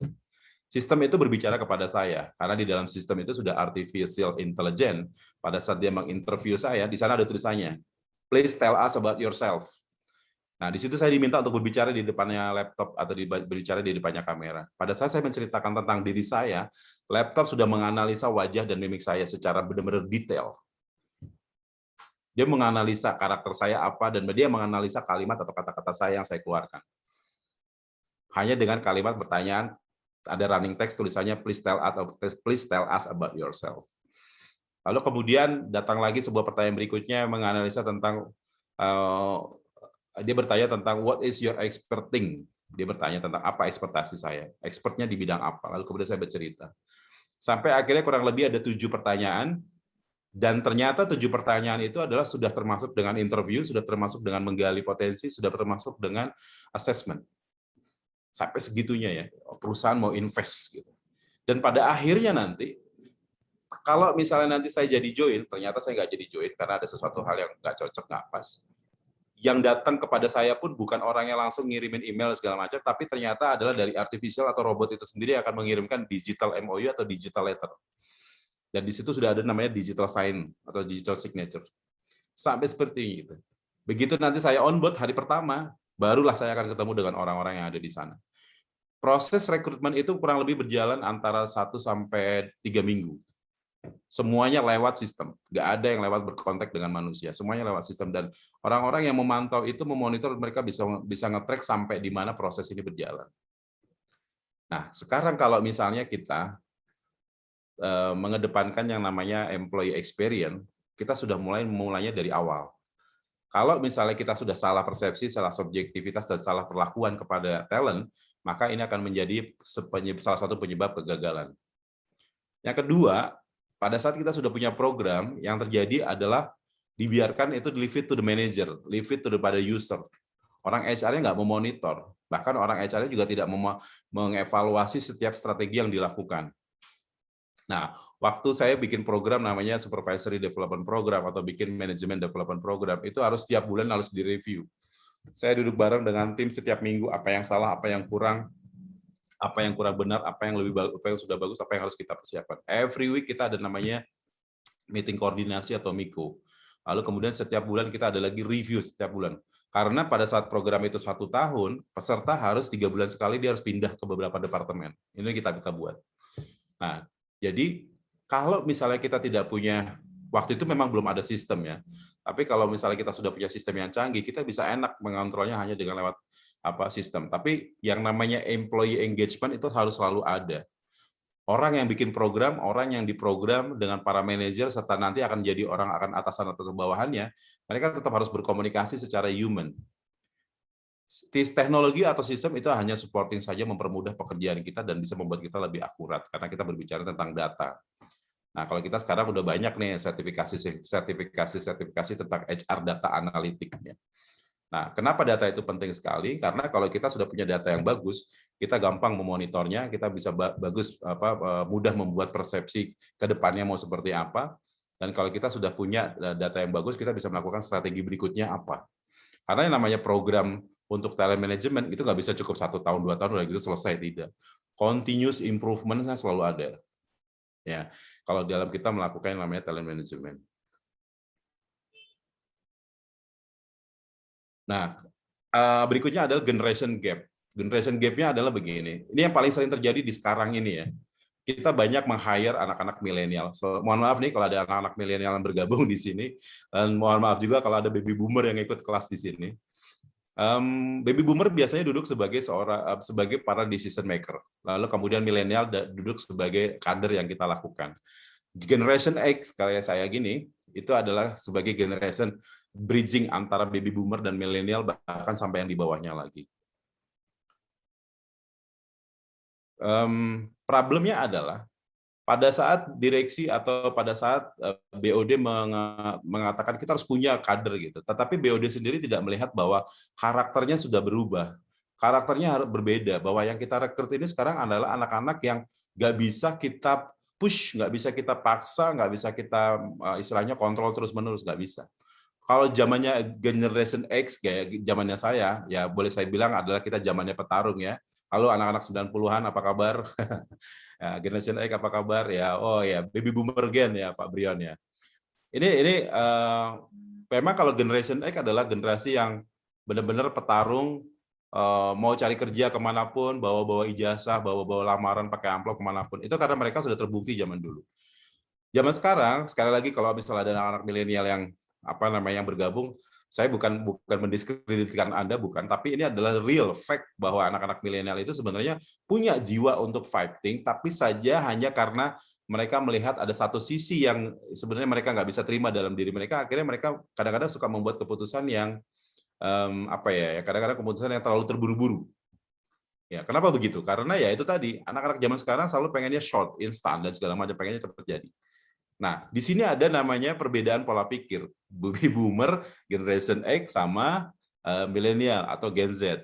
Sistem itu berbicara kepada saya, karena di dalam sistem itu sudah artificial intelligence. Pada saat dia menginterview saya, di sana ada tulisannya, please tell us about yourself. Nah, di situ saya diminta untuk berbicara di depannya laptop atau berbicara di depannya kamera. Pada saat saya menceritakan tentang diri saya, laptop sudah menganalisa wajah dan mimik saya secara benar-benar detail. Dia menganalisa karakter saya apa, dan dia menganalisa kalimat atau kata-kata saya yang saya keluarkan. Hanya dengan kalimat pertanyaan, ada running text tulisannya please tell us about yourself. Lalu kemudian datang lagi sebuah pertanyaan berikutnya menganalisa tentang dia bertanya tentang what is your experting. Dia bertanya tentang apa ekspertasi saya, expertnya di bidang apa. Lalu kemudian saya bercerita. Sampai akhirnya kurang lebih ada 7 pertanyaan, dan ternyata 7 pertanyaan itu adalah sudah termasuk dengan interview, sudah termasuk dengan menggali potensi, sudah termasuk dengan assessment. Sampai segitunya ya, perusahaan mau invest gitu. Dan pada akhirnya nanti, kalau misalnya nanti saya jadi join, ternyata saya nggak jadi join karena ada sesuatu hal yang nggak cocok, nggak pas. Yang datang kepada saya pun bukan orang yang langsung ngirimin email segala macam, tapi ternyata adalah dari artificial atau robot itu sendiri yang akan mengirimkan digital MOU atau digital letter. Dan di situ sudah ada namanya digital sign atau digital signature. Sampai seperti itu. Begitu nanti saya on board hari pertama, barulah saya akan ketemu dengan orang-orang yang ada di sana. Proses rekrutmen itu kurang lebih berjalan antara 1 sampai 3 minggu. Semuanya lewat sistem, nggak ada yang lewat berkontak dengan manusia, semuanya lewat sistem, dan orang-orang yang memantau itu memonitor, mereka bisa nge-track sampai di mana proses ini berjalan. Nah, sekarang kalau misalnya kita mengedepankan yang namanya employee experience, kita sudah mulainya dari awal. Kalau misalnya kita sudah salah persepsi, salah subjektivitas, dan salah perlakuan kepada talent, maka ini akan menjadi salah satu penyebab kegagalan. Yang kedua, pada saat kita sudah punya program, yang terjadi adalah dibiarkan itu leave it to the manager, leave it to the user. Orang HR-nya nggak memonitor, bahkan orang HR-nya juga tidak mengevaluasi setiap strategi yang dilakukan. Nah, waktu saya bikin program namanya Supervisory Development Program atau bikin Management Development Program, itu harus setiap bulan harus direview. Saya duduk bareng dengan tim setiap minggu, apa yang salah, apa yang kurang benar, apa yang lebih bagus, apa yang sudah bagus, apa yang harus kita persiapkan. Every week kita ada namanya meeting koordinasi atau MIKO. Lalu kemudian setiap bulan kita ada lagi review setiap bulan. Karena pada saat program itu 1 tahun, peserta harus 3 bulan sekali dia harus pindah ke beberapa departemen. Ini kita buat. Nah, jadi kalau misalnya kita tidak punya, waktu itu memang belum ada sistem ya. Tapi kalau misalnya kita sudah punya sistem yang canggih, kita bisa enak mengontrolnya hanya dengan lewat sistem. Tapi yang namanya employee engagement itu harus selalu ada. Orang yang bikin program, orang yang diprogram dengan para manajer serta nanti akan jadi orang akan atasan atau bawahannya, mereka tetap harus berkomunikasi secara human. Teknologi atau sistem itu hanya supporting saja, mempermudah pekerjaan kita dan bisa membuat kita lebih akurat karena kita berbicara tentang data. Nah, kalau kita sekarang udah banyak nih sertifikasi tentang HR data analitik. Nah, kenapa data itu penting sekali? Karena kalau kita sudah punya data yang bagus, kita gampang memonitornya, kita bisa mudah membuat persepsi ke depannya mau seperti apa. Dan kalau kita sudah punya data yang bagus, kita bisa melakukan strategi berikutnya apa. Karena yang namanya program untuk talent management itu nggak bisa cukup 1 tahun, 2 tahun, udah gitu selesai, tidak. Continuous improvement selalu ada. Ya, kalau dalam kita melakukan yang namanya talent management. Nah, berikutnya adalah generation gap. Generation gap-nya adalah begini. Ini yang paling sering terjadi di sekarang ini ya. Kita banyak meng-hire anak-anak milenial. So, mohon maaf nih kalau ada anak-anak milenial yang bergabung di sini. Dan mohon maaf juga kalau ada baby boomer yang ikut kelas di sini. Baby boomer biasanya duduk sebagai para decision maker. Lalu kemudian milenial duduk sebagai kader yang kita lakukan. Generation X kayak saya gini, itu adalah sebagai generation bridging antara baby boomer dan milenial, bahkan sampai yang di bawahnya lagi. Problemnya adalah pada saat direksi atau pada saat BOD mengatakan kita harus punya kader gitu, tetapi BOD sendiri tidak melihat bahwa karakternya sudah berubah, karakternya harus berbeda, bahwa yang kita rekrut ini sekarang adalah anak-anak yang nggak bisa kita push, nggak bisa kita paksa, nggak bisa kita istilahnya kontrol terus-menerus, nggak bisa. Kalau zamannya Generation X kayak zamannya saya, ya boleh saya bilang adalah kita zamannya petarung ya. Halo anak-anak 90-an, apa kabar? Ya, Generation X apa kabar? Ya, oh ya, baby boomer gen ya Pak Brion ya. Ini memang kalau Generation X adalah generasi yang benar-benar petarung, mau cari kerja kemanapun, bawa-bawa ijazah, bawa-bawa lamaran pakai amplop kemanapun. Itu karena mereka sudah terbukti zaman dulu. Zaman sekarang, sekali lagi kalau misalnya ada anak-anak milenial yang yang bergabung, saya bukan mendiskreditkan Anda, bukan, tapi ini adalah real fact bahwa anak-anak milenial itu sebenarnya punya jiwa untuk fighting, tapi saja hanya karena mereka melihat ada satu sisi yang sebenarnya mereka nggak bisa terima dalam diri mereka, akhirnya mereka kadang-kadang suka membuat keputusan yang kadang-kadang keputusan yang terlalu terburu-buru. Ya, kenapa begitu? Karena ya itu tadi, anak-anak zaman sekarang selalu pengennya short, instan, dan segala macam, pengennya cepat jadi. Nah, di sini ada namanya perbedaan pola pikir. Baby boomer, Generation X, sama milenial atau Gen Z.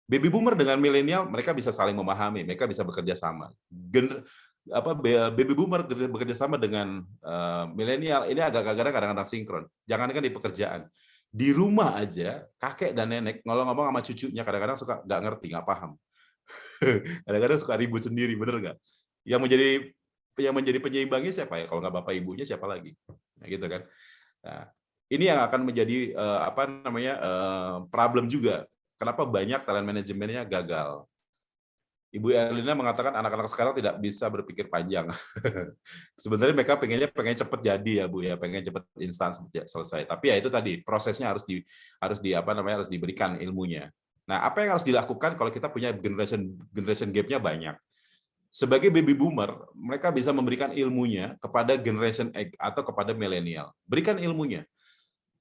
Baby boomer dengan milenial, mereka bisa saling memahami, mereka bisa bekerja sama. Baby boomer bekerja sama dengan milenial, ini agak kadang-kadang sinkron. Jangankan di pekerjaan. Di rumah aja, kakek dan nenek ngomong sama cucunya, kadang-kadang suka nggak ngerti, nggak paham. Kadang-kadang suka ribut sendiri, bener nggak? Yang menjadi penyeimbangnya siapa ya? Kalau nggak bapak ibunya siapa lagi? Nah, gitu kan. Nah, ini yang akan menjadi problem juga. Kenapa banyak talent manajemennya gagal? Ibu Erlina mengatakan anak-anak sekarang tidak bisa berpikir panjang. Sebenarnya mereka pengen cepat jadi ya Bu ya, pengen cepat instan selesai. Tapi ya itu tadi prosesnya harus diberikan ilmunya. Nah, apa yang harus dilakukan kalau kita punya generation gap-nya banyak? Sebagai baby boomer, mereka bisa memberikan ilmunya kepada generation X atau kepada milenial. Berikan ilmunya.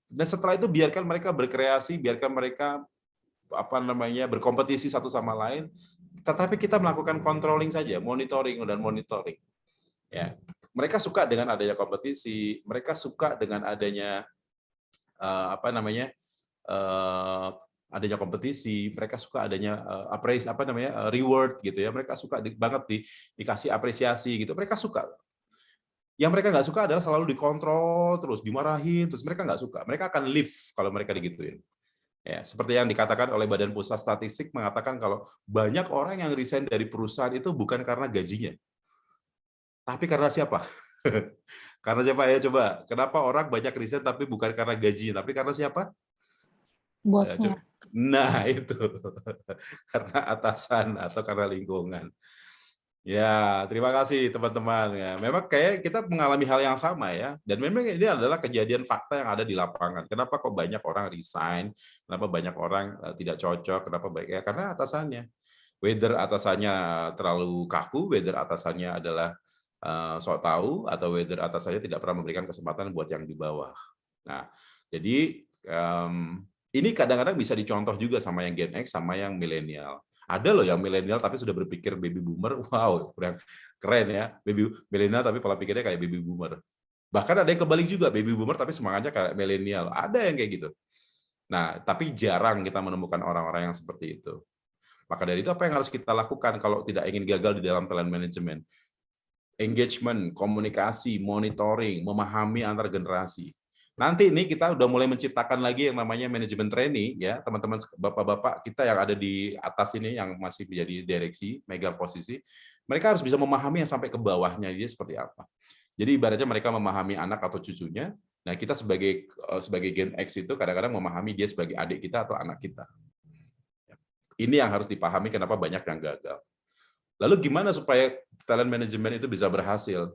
Dan setelah itu biarkan mereka berkreasi, biarkan mereka berkompetisi satu sama lain. Tetapi kita melakukan controlling saja, monitoring. Ya. Mereka suka dengan adanya kompetisi, mereka suka dengan adanya adanya kompetisi, mereka suka adanya reward gitu ya, mereka suka banget dikasih apresiasi gitu, mereka suka. Yang mereka nggak suka adalah selalu dikontrol terus, dimarahin terus, mereka nggak suka, mereka akan leave kalau mereka digituin. Ya, seperti yang dikatakan oleh Badan Pusat Statistik mengatakan kalau banyak orang yang resign dari perusahaan itu bukan karena gajinya, tapi karena siapa? Karena siapa ya coba? Kenapa orang banyak resign tapi bukan karena gajinya, tapi karena siapa? Bosnya. Nah, itu karena atasan atau karena lingkungan. Ya, terima kasih teman-teman. Ya, memang kayak kita mengalami hal yang sama ya. Dan memang ini adalah kejadian fakta yang ada di lapangan. Kenapa kok banyak orang resign? Kenapa banyak orang tidak cocok? Kenapa baik? Ya karena atasannya. Whether atasannya terlalu kaku, whether atasannya adalah sok tahu, atau whether atasannya tidak pernah memberikan kesempatan buat yang di bawah. Nah, jadi ini kadang-kadang bisa dicontoh juga sama yang Gen X sama yang milenial. Ada loh yang milenial tapi sudah berpikir baby boomer, wow, keren ya, baby milenial tapi pola pikirnya kayak baby boomer. Bahkan ada yang kebalik juga, baby boomer tapi semangatnya kayak milenial. Ada yang kayak gitu. Nah, tapi jarang kita menemukan orang-orang yang seperti itu. Maka dari itu apa yang harus kita lakukan kalau tidak ingin gagal di dalam talent management? Engagement, komunikasi, monitoring, memahami antar generasi. Nanti ini kita udah mulai menciptakan lagi yang namanya manajemen training ya, teman-teman bapak-bapak kita yang ada di atas ini yang masih menjadi direksi, megang posisi, mereka harus bisa memahami yang sampai ke bawahnya dia seperti apa. Jadi ibaratnya mereka memahami anak atau cucunya. Nah, kita sebagai Gen X itu kadang-kadang memahami dia sebagai adik kita atau anak kita. Ini yang harus dipahami kenapa banyak yang gagal. Lalu gimana supaya talent management itu bisa berhasil?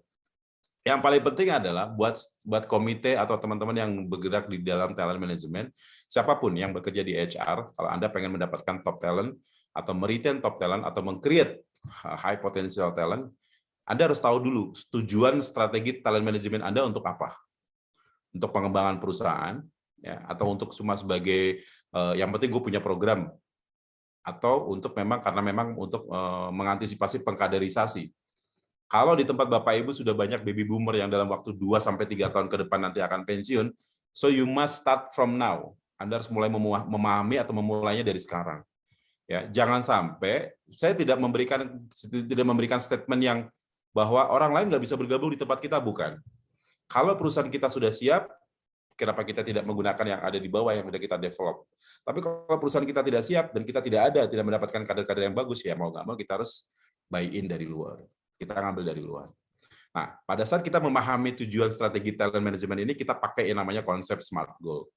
Yang paling penting adalah buat komite atau teman-teman yang bergerak di dalam talent management, siapapun yang bekerja di HR, kalau Anda pengen mendapatkan top talent, atau meretain top talent, atau meng-create high potential talent, Anda harus tahu dulu tujuan strategi talent management Anda untuk apa. Untuk pengembangan perusahaan, ya, atau untuk cuma sebagai, yang penting gue punya program, atau untuk karena memang untuk mengantisipasi pengkaderisasi. Kalau di tempat Bapak Ibu sudah banyak baby boomer yang dalam waktu 2-3 tahun ke depan nanti akan pensiun, so you must start from now. Anda harus mulai memahami atau memulainya dari sekarang. Ya, jangan sampai saya tidak memberikan statement yang bahwa orang lain nggak bisa bergabung di tempat kita, bukan. Kalau perusahaan kita sudah siap, kenapa kita tidak menggunakan yang ada di bawah yang sudah kita develop? Tapi kalau perusahaan kita tidak siap dan kita tidak mendapatkan kader-kader yang bagus, ya mau nggak mau kita harus buy in dari luar. Kita ngambil dari luar. Nah, pada saat kita memahami tujuan strategi talent management ini, kita pakai yang namanya konsep SMART goal.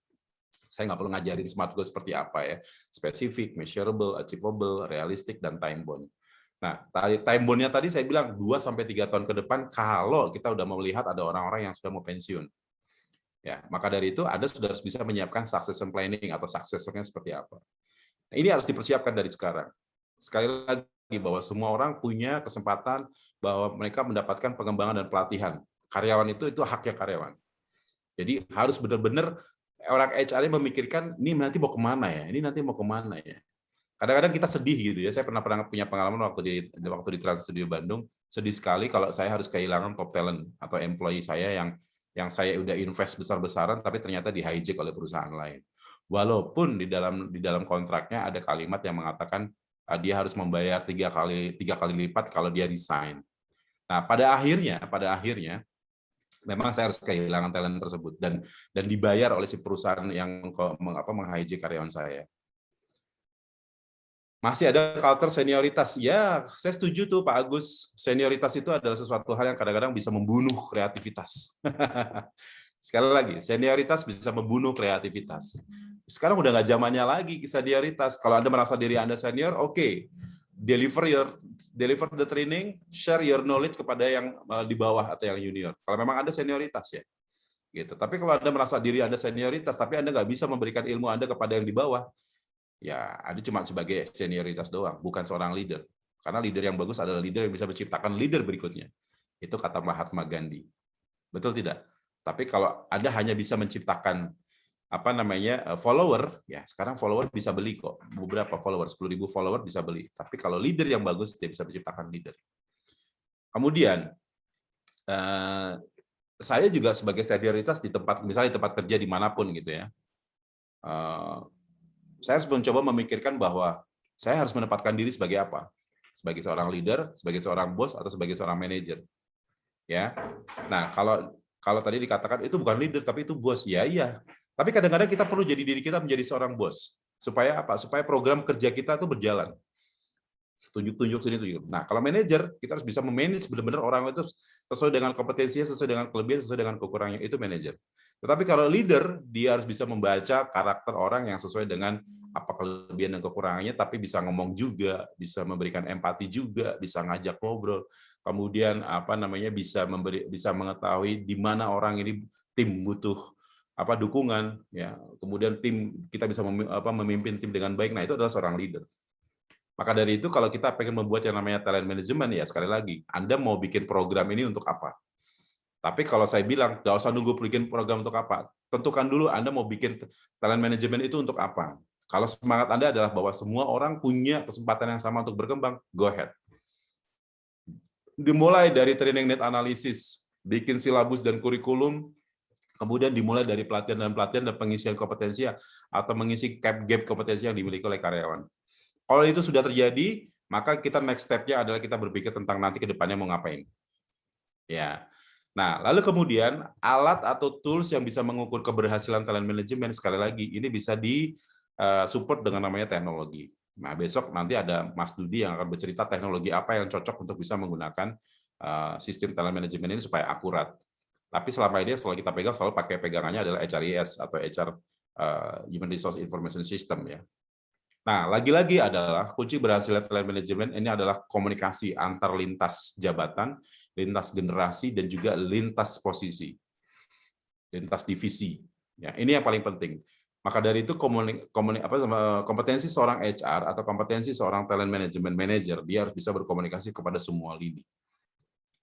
Saya nggak perlu ngajarin SMART goal seperti apa ya. Specific, measurable, achievable, realistic, dan time bound. Nah, time bound-nya tadi saya bilang 2-3 tahun ke depan kalau kita udah melihat ada orang-orang yang sudah mau pensiun. Ya, maka dari itu Anda sudah harus bisa menyiapkan succession planning atau successor-nya seperti apa. Nah, ini harus dipersiapkan dari sekarang. Sekali lagi bahwa semua orang punya kesempatan bahwa mereka mendapatkan pengembangan dan pelatihan. Karyawan itu haknya karyawan. Jadi harus benar-benar orang HR memikirkan ini nanti mau kemana ya, ini nanti mau kemana ya. Kadang-kadang kita sedih gitu ya. Saya pernah punya pengalaman waktu di Trans Studio Bandung, sedih sekali kalau saya harus kehilangan top talent atau employee saya yang saya udah invest besar-besaran tapi ternyata di hijack oleh perusahaan lain. Walaupun di dalam kontraknya ada kalimat yang mengatakan dia harus membayar 3 kali lipat kalau dia resign. Nah, pada akhirnya memang saya harus kehilangan talent tersebut dan dibayar oleh si perusahaan yang meng-hijack karyawan saya. Masih ada culture senioritas. Ya, saya setuju tuh Pak Agus. Senioritas itu adalah sesuatu hal yang kadang-kadang bisa membunuh kreativitas. Sekali lagi, senioritas bisa membunuh kreativitas. Sekarang udah nggak zamannya lagi senioritas. Kalau Anda merasa diri Anda senior, oke. Deliver the training, share your knowledge kepada yang di bawah atau yang junior. Kalau memang Anda senioritas ya. Gitu. Tapi kalau Anda merasa diri Anda senioritas, tapi Anda nggak bisa memberikan ilmu Anda kepada yang di bawah, ya Anda cuma sebagai senioritas doang, bukan seorang leader. Karena leader yang bagus adalah leader yang bisa menciptakan leader berikutnya. Itu kata Mahatma Gandhi. Betul tidak? Tapi kalau Anda hanya bisa menciptakan follower, ya sekarang follower bisa beli kok. Beberapa follower, 10.000 follower bisa beli. Tapi kalau leader yang bagus, dia bisa menciptakan leader. Kemudian, saya juga sebagai senioritas di tempat, misalnya di tempat kerja dimanapun gitu ya, saya harus mencoba memikirkan bahwa saya harus menempatkan diri sebagai apa? Sebagai seorang leader, sebagai seorang bos, atau sebagai seorang manajer. Ya. Nah, kalau tadi dikatakan itu bukan leader tapi itu bos. Ya iya. Tapi kadang-kadang kita perlu jadi diri kita menjadi seorang bos. Supaya apa? Supaya program kerja kita itu berjalan. Tunjuk sini tunjuk. Nah, kalau manajer kita harus bisa memanage benar-benar orang itu sesuai dengan kompetensinya, sesuai dengan kelebihan, sesuai dengan kekurangannya, itu manajer. Tetapi kalau leader, dia harus bisa membaca karakter orang yang sesuai dengan apa kelebihan dan kekurangannya, tapi bisa ngomong juga, bisa memberikan empati juga, bisa ngajak ngobrol, kemudian bisa mengetahui di mana orang ini tim butuh dukungan, ya. Kemudian kita bisa memimpin tim dengan baik. Nah, itu adalah seorang leader. Maka dari itu kalau kita pengen membuat yang namanya talent management, ya sekali lagi, Anda mau bikin program ini untuk apa? Tapi kalau saya bilang, nggak usah nunggu bikin program untuk apa. Tentukan dulu Anda mau bikin talent management itu untuk apa. Kalau semangat Anda adalah bahwa semua orang punya kesempatan yang sama untuk berkembang, go ahead. Dimulai dari training need analysis, bikin silabus dan kurikulum, kemudian dimulai dari pelatihan dan pengisian kompetensi atau mengisi gap kompetensi yang dimiliki oleh karyawan. Kalau itu sudah terjadi, maka kita next step-nya adalah kita berpikir tentang nanti ke depannya mau ngapain. Ya. Nah, lalu kemudian alat atau tools yang bisa mengukur keberhasilan talent management, sekali lagi ini bisa di-support dengan namanya teknologi. Nah, besok nanti ada Mas Dudi yang akan bercerita teknologi apa yang cocok untuk bisa menggunakan sistem talent management ini supaya akurat. Tapi selama ini setelah kita pegang selalu pakai pegangannya adalah HRIS atau HR Human Resource Information System, ya. Nah, lagi-lagi adalah kunci berhasil talent management ini adalah komunikasi antar lintas jabatan, lintas generasi, dan juga lintas posisi, lintas divisi. Ya, ini yang paling penting. Maka dari itu kompetensi seorang HR atau kompetensi seorang talent management manager, dia harus bisa berkomunikasi kepada semua lini.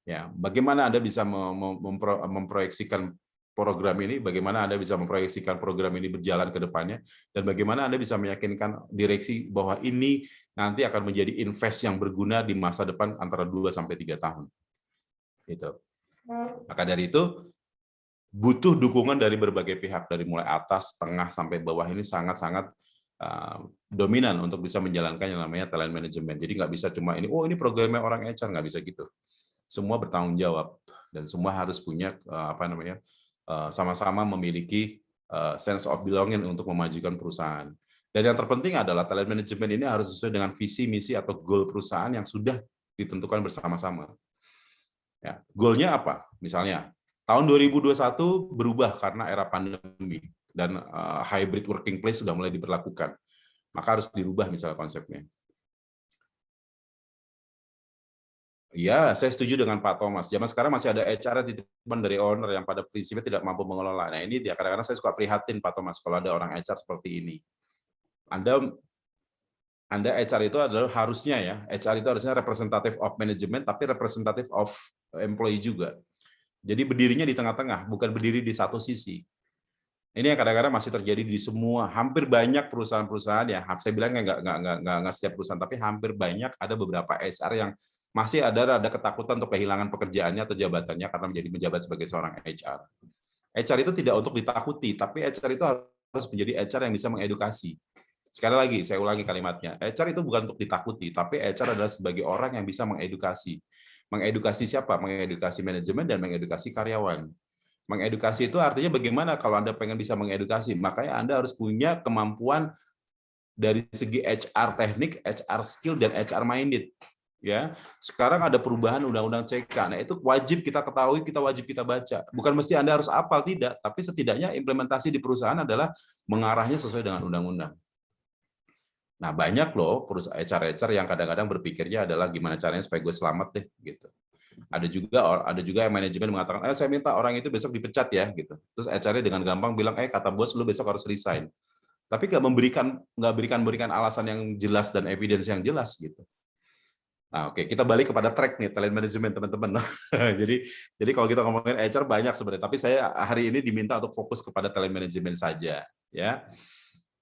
Ya, bagaimana Anda bisa memproyeksikan program ini, bagaimana Anda bisa memproyeksikan program ini berjalan ke depannya, dan bagaimana Anda bisa meyakinkan direksi bahwa ini nanti akan menjadi invest yang berguna di masa depan antara 2-3 tahun. Gitu. Maka dari itu, butuh dukungan dari berbagai pihak, dari mulai atas, tengah, sampai bawah ini sangat-sangat dominan untuk bisa menjalankan yang namanya talent management. Jadi nggak bisa cuma ini programnya orang HR, nggak bisa gitu. Semua bertanggung jawab, dan semua harus punya sama-sama memiliki sense of belonging untuk memajukan perusahaan. Dan yang terpenting adalah talent management ini harus sesuai dengan visi, misi, atau goal perusahaan yang sudah ditentukan bersama-sama. Ya, goalnya apa? Misalnya, tahun 2021 berubah karena era pandemi, dan hybrid working place sudah mulai diberlakukan. Maka harus dirubah misalnya konsepnya. Iya, saya setuju dengan Pak Thomas. Zaman sekarang masih ada HR titipan dari owner yang pada prinsipnya tidak mampu mengelola. Nah, ini dia kadang-kadang saya suka prihatin Pak Thomas kalau ada orang HR seperti ini. Anda HR itu adalah harusnya ya, HR itu harusnya representative of management, tapi representative of employee juga. Jadi berdirinya di tengah-tengah, bukan berdiri di satu sisi. Ini yang kadang-kadang masih terjadi di semua, hampir banyak perusahaan-perusahaan ya. Saya bilang nggak setiap perusahaan, tapi hampir banyak ada beberapa HR yang masih ada ketakutan untuk kehilangan pekerjaannya atau jabatannya karena menjabat sebagai seorang HR. HR itu tidak untuk ditakuti, tapi HR itu harus menjadi HR yang bisa mengedukasi. Sekali lagi, saya ulangi kalimatnya. HR itu bukan untuk ditakuti, tapi HR adalah sebagai orang yang bisa mengedukasi. Mengedukasi siapa? Mengedukasi manajemen dan mengedukasi karyawan. Mengedukasi itu artinya bagaimana kalau Anda pengen bisa mengedukasi, makanya Anda harus punya kemampuan dari segi HR teknik, HR skill, dan HR minded. Ya, sekarang ada perubahan undang-undang CK. Nah, itu wajib kita ketahui, wajib kita baca. Bukan mesti Anda harus hafal, tidak, tapi setidaknya implementasi di perusahaan adalah mengarahnya sesuai dengan undang-undang. Nah, banyak loh perusahaan HR yang kadang-kadang berpikirnya adalah gimana caranya supaya gue selamat deh, gitu. Ada juga yang manajemen mengatakan, saya minta orang itu besok dipecat ya, gitu. Terus HR-nya dengan gampang bilang, kata bos lu besok harus resign. Tapi nggak berikan alasan yang jelas dan evidence yang jelas, gitu. Nah, oke, kita balik kepada track nih, talent management, teman-teman. jadi kalau kita ngomongin HR banyak sebenarnya, tapi saya hari ini diminta untuk fokus kepada talent management saja, ya.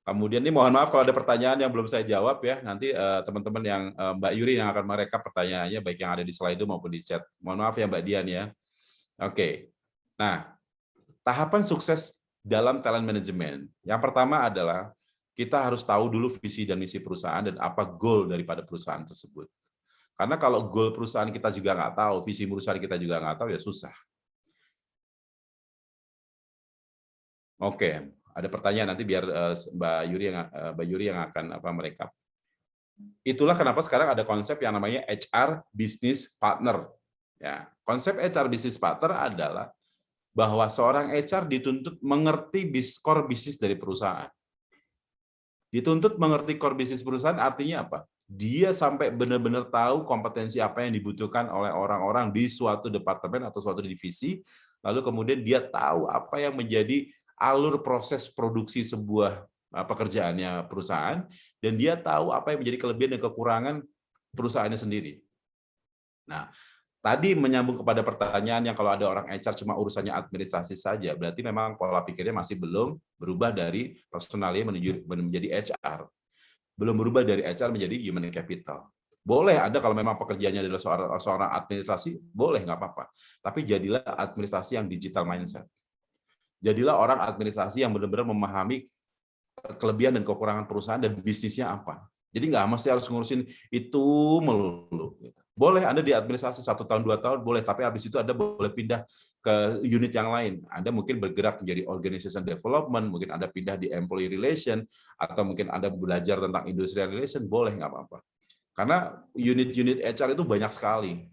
Kemudian ini mohon maaf kalau ada pertanyaan yang belum saya jawab ya, nanti teman-teman yang Mbak Yuri yang akan merekap pertanyaannya, baik yang ada di slide maupun di chat. Mohon maaf ya Mbak Dian ya. Oke. Nah, tahapan sukses dalam talent management. Yang pertama adalah kita harus tahu dulu visi dan misi perusahaan dan apa goal daripada perusahaan tersebut. Karena kalau goal perusahaan kita juga nggak tahu, visi perusahaan kita juga nggak tahu, ya susah. Oke, ada pertanyaan nanti biar Mbak Yuri yang akan merekap. Itulah kenapa sekarang ada konsep yang namanya HR Business Partner. Ya, konsep HR Business Partner adalah bahwa seorang HR dituntut mengerti core bisnis dari perusahaan. Dituntut mengerti core bisnis perusahaan artinya apa? Dia sampai benar-benar tahu kompetensi apa yang dibutuhkan oleh orang-orang di suatu departemen atau suatu divisi, lalu kemudian dia tahu apa yang menjadi alur proses produksi sebuah pekerjaannya perusahaan, dan dia tahu apa yang menjadi kelebihan dan kekurangan perusahaannya sendiri. Nah, tadi menyambung kepada pertanyaan yang kalau ada orang HR cuma urusannya administrasi saja, berarti memang pola pikirnya masih belum berubah dari personalia menuju menjadi HR. Belum berubah dari HR menjadi human capital. Boleh ada kalau memang pekerjaannya adalah seorang administrasi, boleh, nggak apa-apa. Tapi jadilah administrasi yang digital mindset. Jadilah orang administrasi yang benar-benar memahami kelebihan dan kekurangan perusahaan dan bisnisnya apa. Jadi nggak mesti harus ngurusin itu melulu. Boleh Anda di administrasi 1 tahun, 2 tahun, boleh. Tapi habis itu Anda boleh pindah ke unit yang lain. Anda mungkin bergerak menjadi organization development, mungkin Anda pindah di employee relation, atau mungkin Anda belajar tentang industrial relation, boleh, nggak apa-apa. Karena unit-unit HR itu banyak sekali.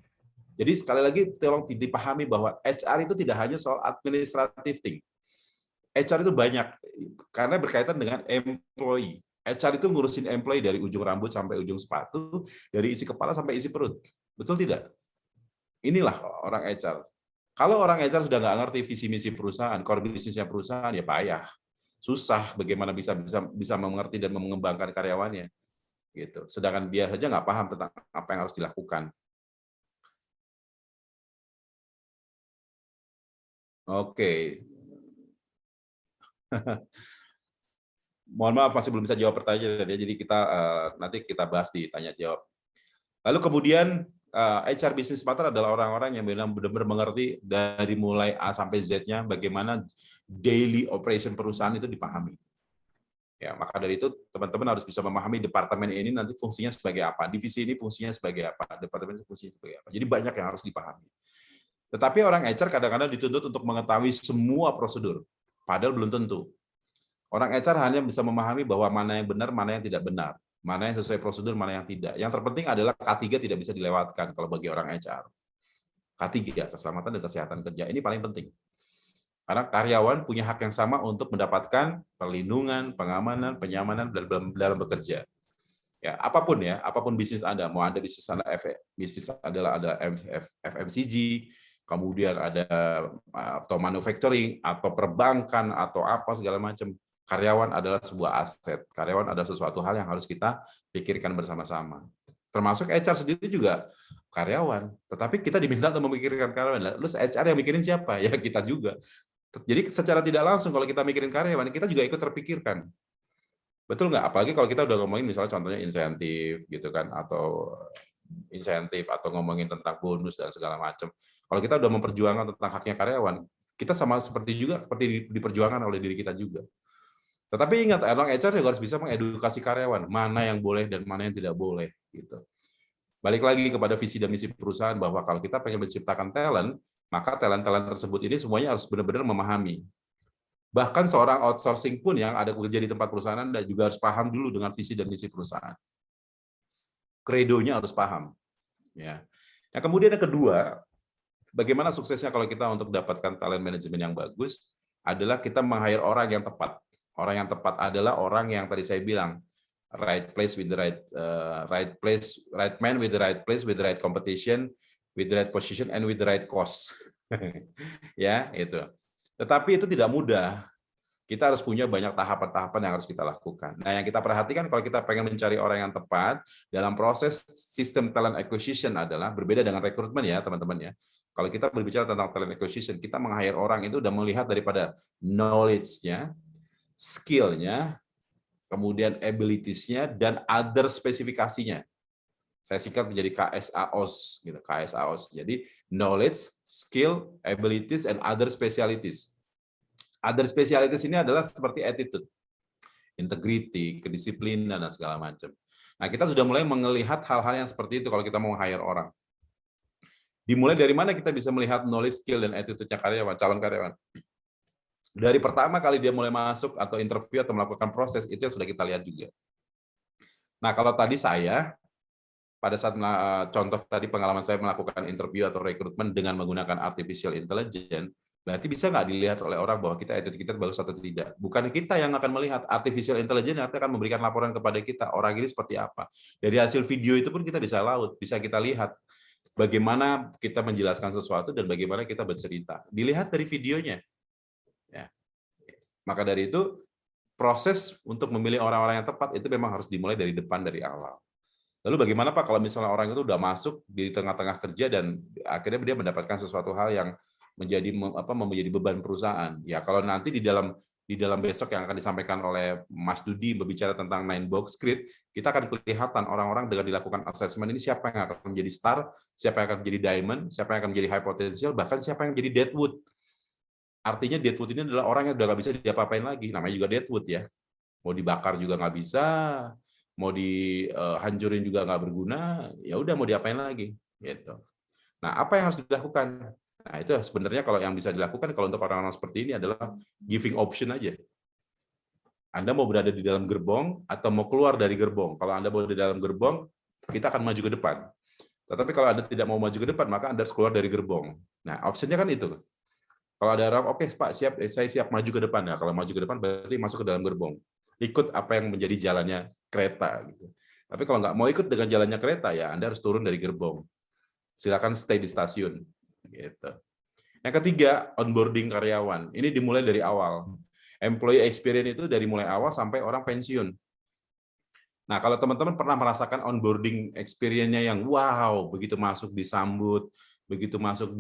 Jadi sekali lagi tolong dipahami bahwa HR itu tidak hanya soal administrative thing. HR itu banyak, karena berkaitan dengan employee. HR itu ngurusin employee dari ujung rambut sampai ujung sepatu, dari isi kepala sampai isi perut. Betul tidak? Inilah orang HR. Kalau orang HR sudah nggak ngerti visi misi perusahaan, core bisnisnya perusahaan, ya payah. Susah bagaimana bisa mengerti dan mengembangkan karyawannya. Gitu. Sedangkan dia saja nggak paham tentang apa yang harus dilakukan. Oke. Mohon maaf masih belum bisa jawab pertanyaan ya, jadi kita nanti kita bahas di tanya jawab. Lalu kemudian HR Business Partner adalah orang-orang yang benar-benar mengerti dari mulai A sampai Z-nya bagaimana daily operation perusahaan itu dipahami. Ya, maka dari itu teman-teman harus bisa memahami departemen ini nanti fungsinya sebagai apa, divisi ini fungsinya sebagai apa, departemen ini fungsinya sebagai apa. Jadi banyak yang harus dipahami. Tetapi orang HR kadang-kadang dituntut untuk mengetahui semua prosedur, padahal belum tentu. Orang HR hanya bisa memahami bahwa mana yang benar, mana yang tidak benar, mana yang sesuai prosedur, mana yang tidak. Yang terpenting adalah K3 tidak bisa dilewatkan kalau bagi orang HR. K3, keselamatan dan kesehatan kerja, ini paling penting. Karena karyawan punya hak yang sama untuk mendapatkan perlindungan, pengamanan, penyamanan dalam bekerja. Ya, apapun bisnis Anda, mau Anda bisnis adalah ada FMCG, kemudian ada atau manufacturing, atau perbankan, atau apa segala macam. Karyawan adalah sebuah aset. Karyawan adalah sesuatu hal yang harus kita pikirkan bersama-sama. Termasuk HR sendiri juga karyawan. Tetapi kita diminta untuk memikirkan karyawan. Lalu HR yang mikirin siapa? Ya kita juga. Jadi secara tidak langsung kalau kita mikirin karyawan, kita juga ikut terpikirkan. Betul nggak? Apalagi kalau kita udah ngomongin misalnya contohnya insentif gitu kan, atau insentif atau ngomongin tentang bonus dan segala macam. Kalau kita udah memperjuangkan tentang haknya karyawan, kita sama seperti diperjuangkan oleh diri kita juga. Tetapi ingat, orang HR juga harus bisa mengedukasi karyawan, mana yang boleh dan mana yang tidak boleh. Gitu. Balik lagi kepada visi dan misi perusahaan, bahwa kalau kita pengen menciptakan talent, maka talent-talent tersebut ini semuanya harus benar-benar memahami. Bahkan seorang outsourcing pun yang ada kerja di tempat perusahaan Anda juga harus paham dulu dengan visi dan misi perusahaan. Kredonya harus paham. Ya. Yang kemudian yang kedua, bagaimana suksesnya kalau kita untuk dapatkan talent management yang bagus, adalah kita meng-hire orang yang tepat. Orang yang tepat adalah orang yang tadi saya bilang, right place with the right man with the right place with the right competition with the right position and with the right cost. Ya, itu. Tetapi itu tidak mudah. Kita harus punya banyak tahapan-tahapan yang harus kita lakukan. Nah, yang kita perhatikan kalau kita pengen mencari orang yang tepat dalam proses sistem talent acquisition adalah berbeda dengan rekrutmen ya, teman-teman ya. Kalau kita berbicara tentang talent acquisition, kita meng-hire orang itu udah melihat daripada knowledge-nya, skill-nya, kemudian abilities-nya, dan other spesifikasinya. Saya singkat menjadi KSAOS, gitu, KSAOS. Jadi knowledge, skill, abilities, and other specialities. Other specialities ini adalah seperti attitude, integrity, kedisiplinan, dan segala macam. Nah, kita sudah mulai melihat hal-hal yang seperti itu kalau kita mau hire orang. Dimulai dari mana kita bisa melihat knowledge, skill, dan attitude-nya karyawan, calon karyawan? Dari pertama kali dia mulai masuk atau interview atau melakukan proses, itu yang sudah kita lihat juga. Nah, kalau tadi saya, pada saat contoh tadi pengalaman saya melakukan interview atau rekrutmen dengan menggunakan artificial intelligence, Berarti bisa nggak dilihat oleh orang bahwa attitude kita bagus atau tidak? Bukan kita yang akan melihat, artificial intelligence nanti akan memberikan laporan kepada kita, orang ini seperti apa. Dari hasil video itu pun kita bisa bisa kita lihat bagaimana kita menjelaskan sesuatu dan bagaimana kita bercerita. Dilihat dari videonya. Ya. Maka dari itu, proses untuk memilih orang-orang yang tepat itu memang harus dimulai dari depan, dari awal. Lalu bagaimana Pak kalau misalnya orang itu udah masuk di tengah-tengah kerja dan akhirnya dia mendapatkan sesuatu hal yang menjadi beban perusahaan. Ya kalau nanti di dalam besok yang akan disampaikan oleh Mas Dudi berbicara tentang 9 box grid, kita akan kelihatan orang-orang dengan dilakukan assessment ini siapa yang akan menjadi star, siapa yang akan menjadi diamond, siapa yang akan menjadi high potential, bahkan siapa yang menjadi deadwood. Artinya deadwood ini adalah orang yang udah nggak bisa diapa-apain lagi, namanya juga deadwood ya. Mau dibakar juga nggak bisa, mau dihancurin juga nggak berguna, ya udah mau diapain lagi gitu. Nah, apa yang harus dilakukan? Nah, itu sebenarnya kalau yang bisa dilakukan kalau untuk orang-orang seperti ini adalah giving option aja. Anda mau berada di dalam gerbong atau mau keluar dari gerbong. Kalau Anda berada di dalam gerbong, kita akan maju ke depan. Tetapi kalau Anda tidak mau maju ke depan, maka Anda harus keluar dari gerbong. Nah, optionnya kan itu. Kalau ada orang, oke Pak, saya siap maju ke depan. Nah, kalau maju ke depan berarti masuk ke dalam gerbong. Ikut apa yang menjadi jalannya kereta. Gitu. Tapi kalau nggak mau ikut dengan jalannya kereta, ya Anda harus turun dari gerbong. Silakan stay di stasiun. Gitu. Yang ketiga, onboarding karyawan. Ini dimulai dari awal. Employee experience itu dari mulai awal sampai orang pensiun. Nah, kalau teman-teman pernah merasakan onboarding experience-nya yang wow, begitu masuk disambut, begitu masuk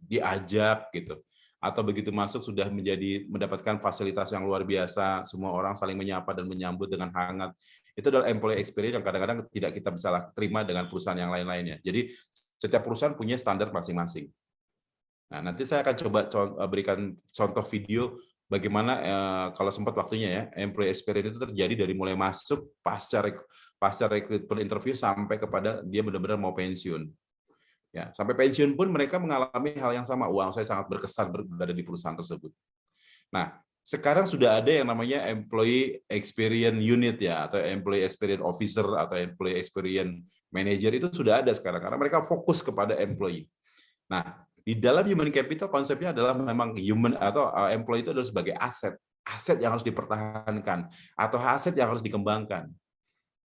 diajak gitu. Atau begitu masuk sudah mendapatkan fasilitas yang luar biasa, semua orang saling menyapa dan menyambut dengan hangat. Itu adalah employee experience yang kadang-kadang tidak kita bisa terima dengan perusahaan yang lain-lainnya. Jadi setiap perusahaan punya standar masing-masing. Nah, nanti saya akan coba berikan contoh video bagaimana kalau sempat waktunya ya, employee experience itu terjadi dari mulai masuk pasca recruitment interview sampai kepada dia benar-benar mau pensiun. Ya, sampai pensiun pun mereka mengalami hal yang sama. Wow, saya sangat berkesan berada di perusahaan tersebut. Nah, sekarang sudah ada yang namanya employee experience unit ya, atau employee experience officer atau employee experience manager itu sudah ada sekarang karena mereka fokus kepada employee. Nah, di dalam human capital konsepnya adalah memang human atau employee itu adalah sebagai aset yang harus dipertahankan atau aset yang harus dikembangkan.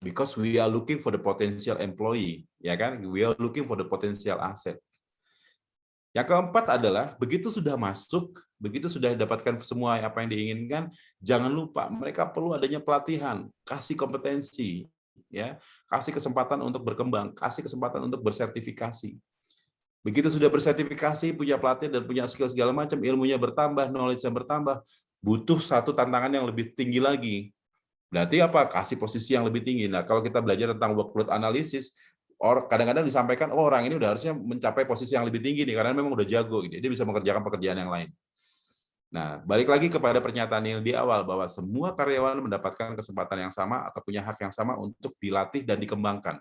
Because we are looking for the potential employee, ya kan? We are looking for the potential asset. Yang keempat adalah begitu sudah masuk, begitu sudah dapatkan semua apa yang diinginkan, jangan lupa mereka perlu adanya pelatihan, kasih kompetensi, ya, kasih kesempatan untuk berkembang, kasih kesempatan untuk bersertifikasi. Begitu sudah bersertifikasi, punya pelatihan dan punya skill segala macam, ilmunya bertambah, knowledge-nya bertambah, butuh satu tantangan yang lebih tinggi lagi. Berarti apa? Kasih posisi yang lebih tinggi. Nah, kalau kita belajar tentang workload analysis, kadang-kadang disampaikan, oh orang ini udah harusnya mencapai posisi yang lebih tinggi nih, karena memang udah jago, gitu. Dia bisa mengerjakan pekerjaan yang lain. Nah, balik lagi kepada pernyataan yang di awal, bahwa semua karyawan mendapatkan kesempatan yang sama atau punya hak yang sama untuk dilatih dan dikembangkan.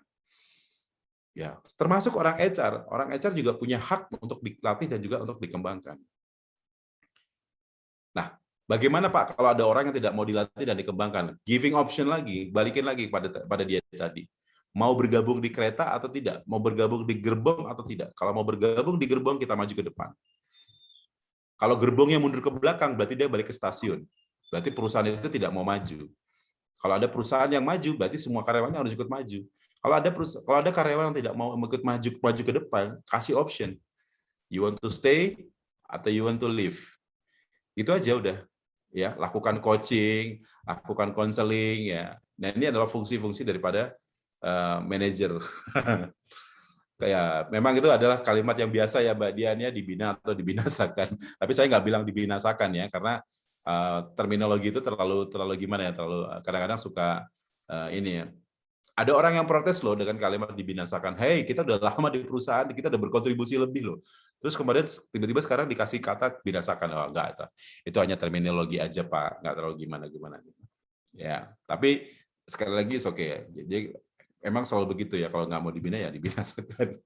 Ya, termasuk orang HR. Orang HR juga punya hak untuk dilatih dan juga untuk dikembangkan. Nah, bagaimana Pak kalau ada orang yang tidak mau dilatih dan dikembangkan? Giving option lagi, balikin lagi pada dia tadi. Mau bergabung di kereta atau tidak? Mau bergabung di gerbong atau tidak? Kalau mau bergabung di gerbong, kita maju ke depan. Kalau gerbongnya mundur ke belakang, berarti dia balik ke stasiun. Berarti perusahaan itu tidak mau maju. Kalau ada perusahaan yang maju, berarti semua karyawannya harus ikut maju. Kalau ada karyawan yang tidak mau ikut maju ke depan, kasih option. You want to stay atau you want to leave. Itu aja udah. Ya, lakukan coaching, lakukan counseling ya. Nah, ini adalah fungsi-fungsi daripada manajer. Kayak memang itu adalah kalimat yang biasa ya Mbak Dian ya, dibina atau dibinasakan. Tapi saya nggak bilang dibinasakan ya, karena terminologi itu terlalu gimana ya, terlalu kadang-kadang suka ini ya. Ada orang yang protes loh dengan kalimat dibinasakan. Hey, kita udah lama di perusahaan, kita udah berkontribusi lebih loh. Terus kemudian tiba-tiba sekarang dikasih kata binasakan. Oh, enggak, itu hanya terminologi aja Pak, nggak terlalu gimana-gimana. Ya, tapi sekali lagi oke okay. Jadi emang selalu begitu ya, kalau nggak mau dibina ya dibinasakan.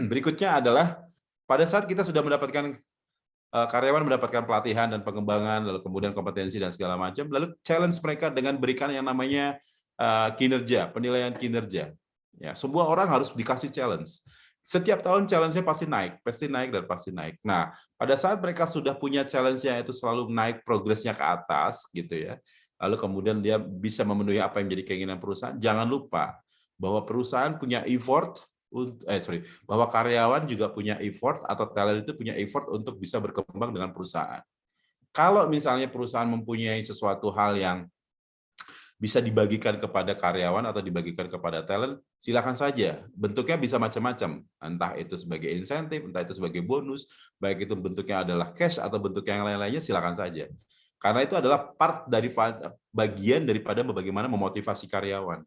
Berikutnya adalah pada saat kita sudah mendapatkan karyawan mendapatkan pelatihan dan pengembangan, lalu kemudian kompetensi dan segala macam, lalu challenge mereka dengan berikan yang namanya kinerja, penilaian kinerja. Ya, semua orang harus dikasih challenge. Setiap tahun challenge-nya pasti naik dan pasti naik. Nah, pada saat mereka sudah punya challenge-nya itu selalu naik progresnya ke atas gitu ya. Lalu kemudian dia bisa memenuhi apa yang menjadi keinginan perusahaan. Jangan lupa bahwa perusahaan punya effort bahwa karyawan juga punya effort atau talent itu punya effort untuk bisa berkembang dengan perusahaan. Kalau misalnya perusahaan mempunyai sesuatu hal yang bisa dibagikan kepada karyawan atau dibagikan kepada talent, silakan saja. Bentuknya bisa macam-macam, entah itu sebagai insentif, entah itu sebagai bonus, baik itu bentuknya adalah cash atau bentuknya yang lain-lainnya, silakan saja. Karena itu adalah bagian daripada bagaimana memotivasi karyawan.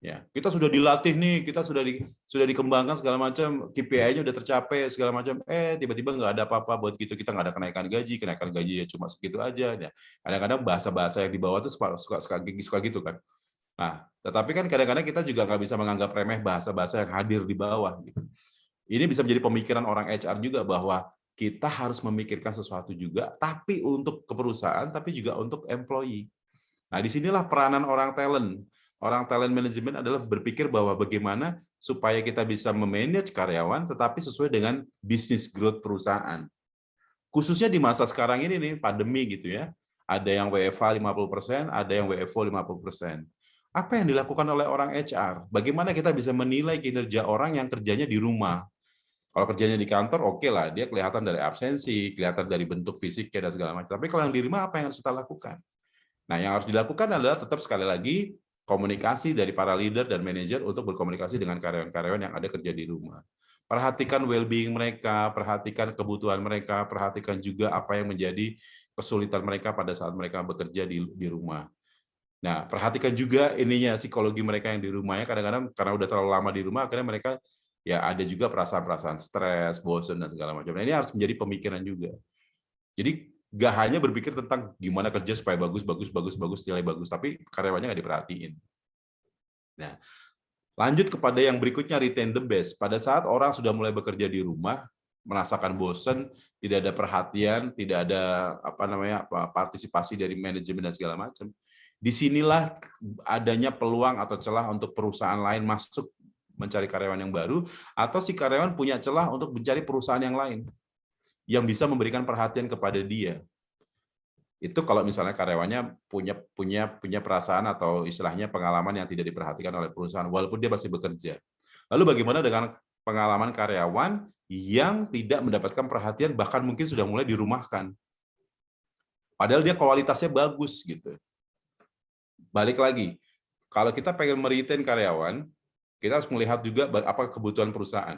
Ya, kita sudah dilatih nih, kita sudah dikembangkan segala macam, KPI-nya udah tercapai segala macam, tiba-tiba nggak ada apa-apa buat gitu, kita nggak ada kenaikan gaji ya cuma segitu aja. Ya. Kadang-kadang bahasa-bahasa yang di bawah tuh suka gitu kan. Nah, tetapi kan kadang-kadang kita juga nggak bisa menganggap remeh bahasa-bahasa yang hadir di bawah. Gitu. Ini bisa menjadi pemikiran orang HR juga bahwa kita harus memikirkan sesuatu juga, tapi untuk ke perusahaan, tapi juga untuk employee. Nah, disinilah peranan orang talent. Orang talent management adalah berpikir bahwa bagaimana supaya kita bisa memanage karyawan tetapi sesuai dengan business growth perusahaan. Khususnya di masa sekarang ini nih, pandemi gitu ya. Ada yang WFH 50%, ada yang WFO 50%. Apa yang dilakukan oleh orang HR? Bagaimana kita bisa menilai kinerja orang yang kerjanya di rumah? Kalau kerjanya di kantor, oke lah, dia kelihatan dari absensi, kelihatan dari bentuk fisiknya dan segala macam. Tapi kalau yang di rumah, apa yang harus kita lakukan? Nah, yang harus dilakukan adalah tetap sekali lagi komunikasi dari para leader dan manajer untuk berkomunikasi dengan karyawan-karyawan yang ada kerja di rumah. Perhatikan well-being mereka, perhatikan kebutuhan mereka, perhatikan juga apa yang menjadi kesulitan mereka pada saat mereka bekerja di rumah. Nah, perhatikan juga psikologi mereka yang di rumahnya. Kadang-kadang karena udah terlalu lama di rumah, akhirnya mereka ya ada juga perasaan-perasaan stres, bosan dan segala macam. Nah, ini harus menjadi pemikiran juga. Jadi nggak hanya berpikir tentang gimana kerja supaya bagus, nilai bagus, tapi karyawannya nggak diperhatiin. Nah, lanjut kepada yang berikutnya, retain the best. Pada saat orang sudah mulai bekerja di rumah, merasakan bosan, tidak ada perhatian, tidak ada partisipasi dari manajemen dan segala macam. Disinilah adanya peluang atau celah untuk perusahaan lain masuk mencari karyawan yang baru, atau si karyawan punya celah untuk mencari perusahaan yang lain yang bisa memberikan perhatian kepada dia. Itu kalau misalnya karyawannya punya perasaan atau istilahnya pengalaman yang tidak diperhatikan oleh perusahaan, walaupun dia masih bekerja. Lalu bagaimana dengan pengalaman karyawan yang tidak mendapatkan perhatian, bahkan mungkin sudah mulai dirumahkan. Padahal dia kualitasnya bagus gitu. Balik lagi, kalau kita pengen meretain karyawan, kita harus melihat juga apa kebutuhan perusahaan.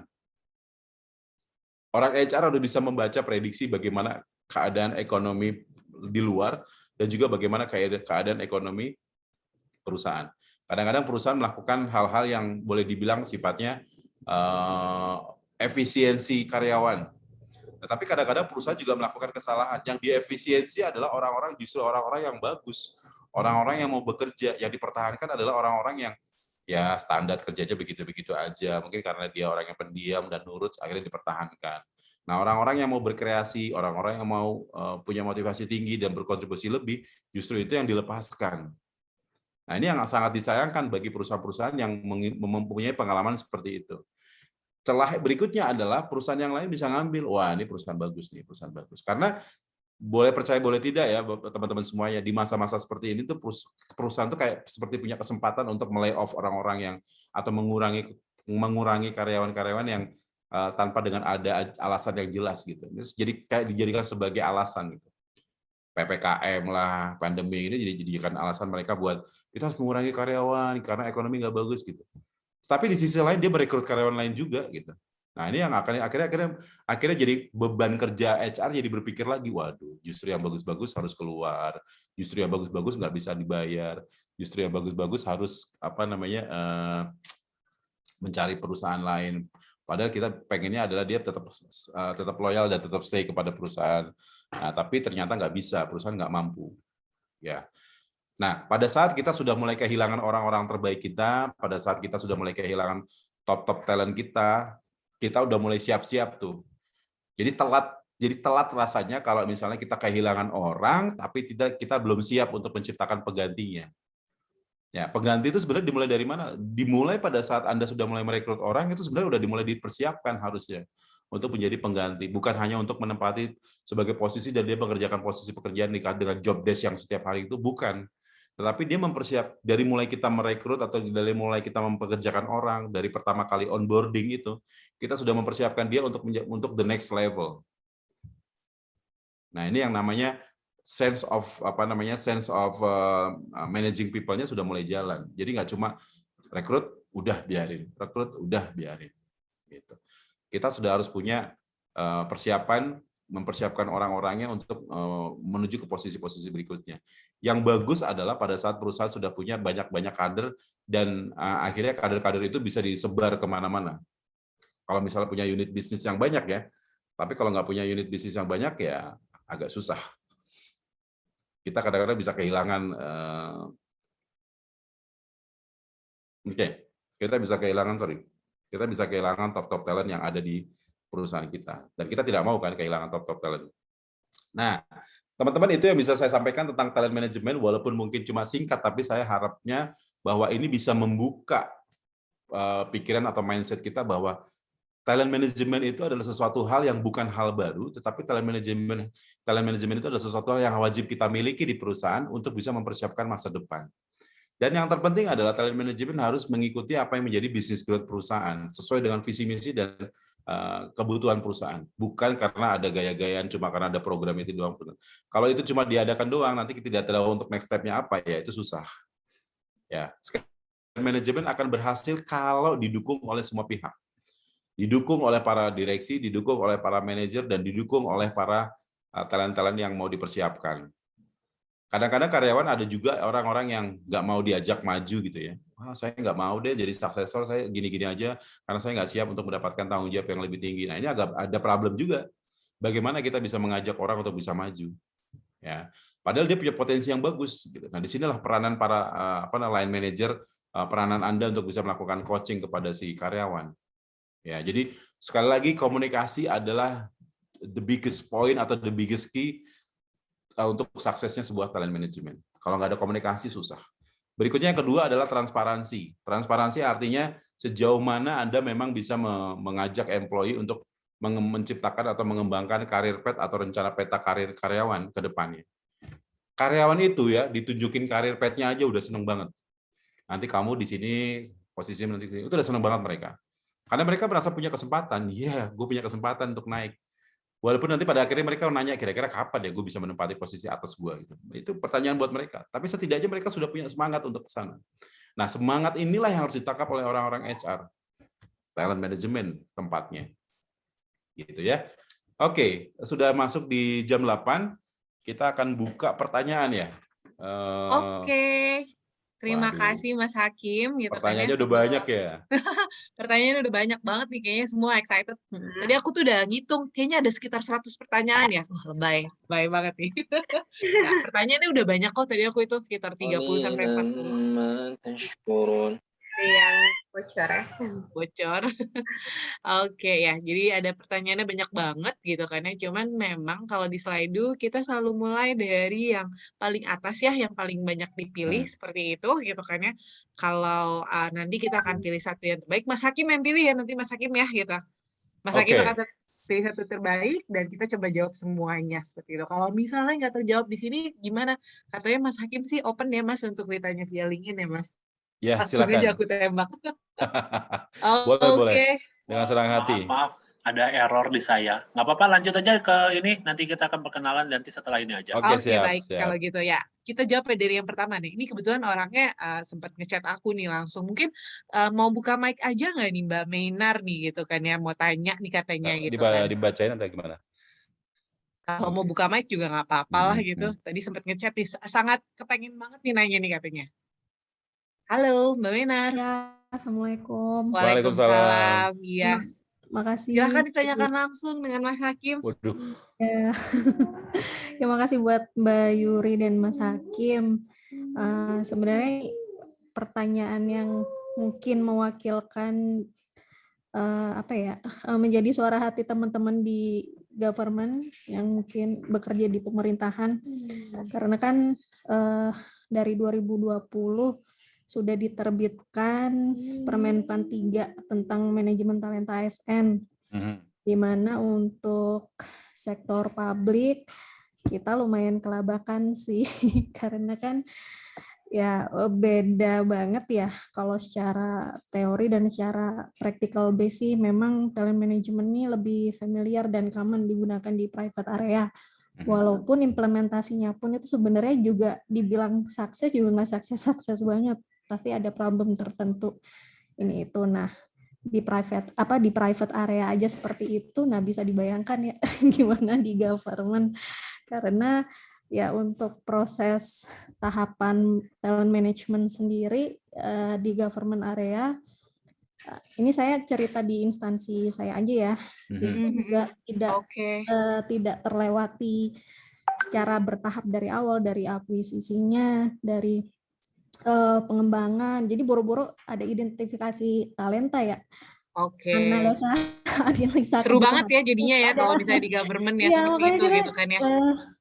Orang HR udah bisa membaca prediksi bagaimana keadaan ekonomi di luar dan juga bagaimana keadaan ekonomi perusahaan. Kadang-kadang perusahaan melakukan hal-hal yang boleh dibilang sifatnya efisiensi karyawan. Tetapi kadang-kadang perusahaan juga melakukan kesalahan. Yang diefisiensi adalah justru orang-orang yang bagus. Orang-orang yang mau bekerja, yang dipertahankan adalah orang-orang yang ya standar kerjanya begitu-begitu aja. Mungkin karena dia orang yang pendiam dan nurut, akhirnya dipertahankan. Nah, orang-orang yang mau berkreasi, orang-orang yang mau punya motivasi tinggi dan berkontribusi lebih, justru itu yang dilepaskan. Nah, ini yang sangat disayangkan bagi perusahaan-perusahaan yang mempunyai pengalaman seperti itu. Celah berikutnya adalah perusahaan yang lain bisa ngambil, wah ini perusahaan bagus nih, perusahaan bagus. Karena boleh percaya boleh tidak ya teman-teman semuanya, di masa-masa seperti ini tuh perusahaan tuh kayak seperti punya kesempatan untuk melay off orang-orang yang atau mengurangi karyawan-karyawan yang tanpa dengan ada alasan yang jelas gitu. Jadi kayak dijadikan sebagai alasan gitu. PPKM lah, pandemi ini dijadikan alasan mereka buat kita harus mengurangi karyawan karena ekonomi nggak bagus gitu. Tapi di sisi lain dia merekrut karyawan lain juga gitu. Nah, ini yang akhirnya jadi beban kerja HR jadi berpikir lagi, waduh, justru yang bagus-bagus harus keluar, justru yang bagus-bagus nggak bisa dibayar, justru yang bagus-bagus harus mencari perusahaan lain. Padahal kita pengennya adalah dia tetap loyal dan tetap stay kepada perusahaan. Nah, tapi ternyata nggak bisa, perusahaan nggak mampu. Ya. Nah, pada saat kita sudah mulai kehilangan orang-orang terbaik kita, pada saat kita sudah mulai kehilangan top talent kita udah mulai siap-siap tuh. Jadi telat rasanya kalau misalnya kita kehilangan orang, tapi kita belum siap untuk menciptakan penggantinya. Ya, pengganti itu sebenarnya dimulai dari mana? Dimulai pada saat Anda sudah mulai merekrut orang, itu sebenarnya sudah dimulai dipersiapkan harusnya untuk menjadi pengganti, bukan hanya untuk menempati sebagai posisi dan dia mengerjakan posisi pekerjaan dengan job desk yang setiap hari itu, bukan. Tetapi dia mempersiap dari mulai kita merekrut atau dari mulai kita mempekerjakan orang, dari pertama kali onboarding itu, kita sudah mempersiapkan dia untuk the next level. Nah, ini yang namanya sense of managing people-nya sudah mulai jalan. Jadi nggak cuma rekrut udah biarin, gitu. Kita sudah harus punya mempersiapkan orang-orangnya untuk menuju ke posisi-posisi berikutnya. Yang bagus adalah pada saat perusahaan sudah punya banyak-banyak kader dan akhirnya kader-kader itu bisa disebar kemana-mana. Kalau misalnya punya unit bisnis yang banyak ya, tapi kalau nggak punya unit bisnis yang banyak ya agak susah. Kita kadang-kadang bisa kehilangan kita bisa kehilangan top talent yang ada di perusahaan kita, dan kita tidak mau kan kehilangan top talent. Nah, teman-teman, itu yang bisa saya sampaikan tentang talent management, walaupun mungkin cuma singkat, tapi saya harapnya bahwa ini bisa membuka pikiran atau mindset kita bahwa talent management itu adalah sesuatu hal yang bukan hal baru, tetapi talent management itu adalah sesuatu hal yang wajib kita miliki di perusahaan untuk bisa mempersiapkan masa depan. Dan yang terpenting adalah talent management harus mengikuti apa yang menjadi business growth perusahaan, sesuai dengan visi misi dan kebutuhan perusahaan. Bukan karena ada gaya-gayaan, cuma karena ada program itu doang. Kalau itu cuma diadakan doang, nanti kita tidak tahu untuk next step-nya apa, ya itu susah. Ya, manajemen akan berhasil kalau didukung oleh semua pihak. Didukung oleh para direksi, didukung oleh para manajer, dan didukung oleh para talent-talent yang mau dipersiapkan. Kadang-kadang karyawan ada juga orang-orang yang nggak mau diajak maju gitu ya. Wah, saya nggak mau deh jadi suksesor, saya gini-gini aja karena saya nggak siap untuk mendapatkan tanggung jawab yang lebih tinggi. Nah, ini agak ada problem juga. Bagaimana kita bisa mengajak orang untuk bisa maju? Ya, padahal dia punya potensi yang bagus. Gitu. Nah, disinilah peranan para line manager, peranan Anda untuk bisa melakukan coaching kepada si karyawan. Ya, jadi sekali lagi komunikasi adalah the biggest point atau the biggest key untuk suksesnya sebuah talent management. Kalau nggak ada komunikasi, susah. Berikutnya yang kedua adalah transparansi. Transparansi artinya sejauh mana Anda memang bisa mengajak employee untuk menciptakan atau mengembangkan karir path atau rencana peta karir karyawan ke depannya. Karyawan itu ya, ditunjukin karir path-nya aja udah seneng banget. Nanti kamu di sini, posisinya nanti itu udah seneng banget mereka. Karena mereka merasa punya kesempatan. Iya, gue punya kesempatan untuk naik. Walaupun nanti pada akhirnya mereka nanya kira-kira kapan ya gue bisa menempati posisi atas gue gitu. Itu pertanyaan buat mereka. Tapi setidaknya mereka sudah punya semangat untuk ke sana. Nah, semangat inilah yang harus ditangkap oleh orang-orang HR. Talent management tempatnya. Gitu ya. Oke, sudah masuk di jam 8. Kita akan buka pertanyaan ya. Oke. Terima kasih Mas Hakim gitu kan ya. Pertanyaannya udah banyak ya. Pertanyaannya udah banyak banget nih, kayaknya semua excited. Tadi aku tuh udah ngitung, kayaknya ada sekitar 100 pertanyaan ya. Wah, lebay banget nih. Nah, pertanyaannya udah banyak kok, tadi aku hitung sekitar 30 sampai 40. Yang bocor ya. Bocor. Oke ya, jadi ada pertanyaannya banyak banget gitu kan ya. Cuman memang kalau di Slido kita selalu mulai dari yang paling atas ya, yang paling banyak dipilih seperti itu gitu kan ya. Kalau nanti kita akan pilih satu yang terbaik, Mas Hakim yang pilih ya, nanti Mas Hakim ya gitu. Mas Hakim akan pilih satu terbaik dan kita coba jawab semuanya seperti itu. Kalau misalnya nggak terjawab di sini gimana? Katanya Mas Hakim sih open ya Mas untuk ditanya via LinkedIn ya Mas. Ya, Langsung silakan. aja aku tembak. Boleh. Dengan senang hati. Maaf, ada error di saya. Nggak apa-apa, lanjut aja ke ini. Nanti kita akan perkenalan nanti setelah ini aja. Oke, siap, baik. siap. Kalau gitu ya. Kita jawab dari yang pertama nih. Ini kebetulan orangnya sempat ngechat aku nih langsung. Mungkin mau buka mic aja nggak nih Mbak Meinar nih gitu kan ya. Mau tanya nih katanya gitu kan. Dibacain atau gimana? Kalau mau buka mic juga nggak apa-apa lah gitu. Tadi sempat ngechat nih. Sangat kepengen banget nih nanya nih katanya. Halo Mbak Meinar. Ya, Assalamualaikum. Waalaikumsalam. Iya. Makasih. Silahkan ditanyakan langsung dengan Mas Hakim. Waduh. Ya. Ya, makasih buat Mbak Yuri dan Mas Hakim. Sebenarnya pertanyaan yang mungkin mewakilkan menjadi suara hati teman-teman di government yang mungkin bekerja di pemerintahan. Karena kan dari 2020 sudah diterbitkan Permenpan 3 tentang manajemen talenta ASN, di mana untuk sektor publik kita lumayan kelabakan sih, karena kan ya beda banget ya kalau secara teori dan secara practical base sih memang talent management ini lebih familiar dan common digunakan di private area. Walaupun implementasinya pun itu sebenarnya juga dibilang sukses juga nggak sukses banget. Pasti ada problem tertentu ini itu. Nah, di private area aja seperti itu, nah bisa dibayangkan ya gimana di government, karena ya untuk proses tahapan talent management sendiri di government area, ini saya cerita di instansi saya aja ya, itu juga tidak terlewati secara bertahap dari awal, dari akuisisinya, dari pengembangan. Jadi boro-boro ada identifikasi talenta ya. Analisa seru banget ya jadinya ya kalau misalnya di government ya seperti itu gitu kan ya.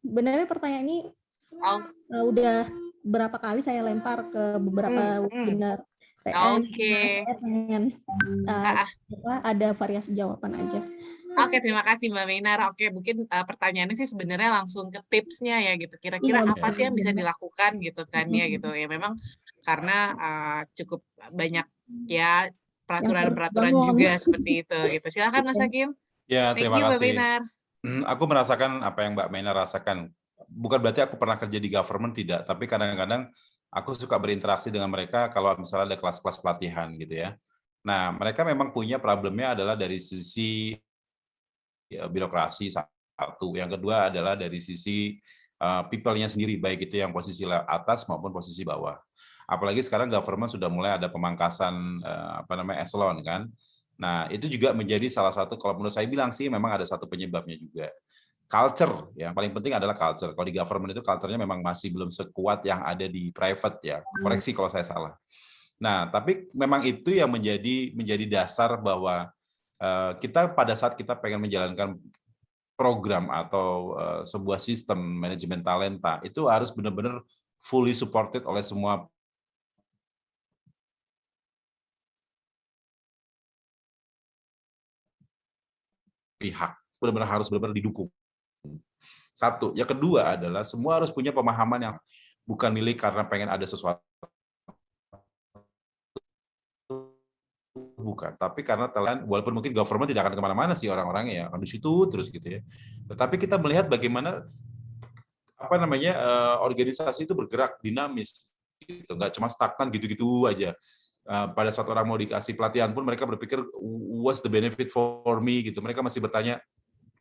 Benernya pertanyaan ini udah berapa kali saya lempar ke beberapa webinar TN. Saya pengen ada variasi jawaban aja. Oke, terima kasih Mbak Meinar. Oke, mungkin pertanyaannya sih sebenarnya langsung ke tipsnya ya gitu. Kira-kira apa sih yang bisa dilakukan gitu kan ya gitu. Ya memang karena cukup banyak ya peraturan-peraturan juga seperti itu gitu. Silakan Mas Hakim. Ya, terima kasih. Mbak Meinar. Aku merasakan apa yang Mbak Meinar rasakan. Bukan berarti aku pernah kerja di government, tidak. Tapi kadang-kadang aku suka berinteraksi dengan mereka kalau misalnya ada kelas-kelas pelatihan gitu ya. Nah, mereka memang punya problemnya adalah dari sisi birokrasi satu. Yang kedua adalah dari sisi people-nya sendiri, baik itu yang posisi atas maupun posisi bawah. Apalagi sekarang government sudah mulai ada pemangkasan eselon kan. Nah, itu juga menjadi salah satu, kalau menurut saya bilang sih memang ada satu penyebabnya juga. Culture, yang paling penting adalah culture. Kalau di government itu culture-nya memang masih belum sekuat yang ada di private ya. Koreksi kalau saya salah. Nah, tapi memang itu yang menjadi dasar bahwa kita pada saat kita pengen menjalankan program atau sebuah sistem manajemen talenta itu harus benar-benar fully supported oleh semua pihak, benar-benar harus didukung. Satu, yang kedua adalah semua harus punya pemahaman yang bukan milik karena pengen ada sesuatu, bukan, tapi karena talent, walaupun mungkin government tidak akan kemana-mana sih orang-orangnya ya, akan di situ terus gitu ya. Tetapi kita melihat bagaimana organisasi itu bergerak dinamis, gitu, nggak cuma stagnan gitu-gitu aja. Pada saat orang mau dikasih pelatihan pun mereka berpikir what's the benefit for me gitu. Mereka masih bertanya,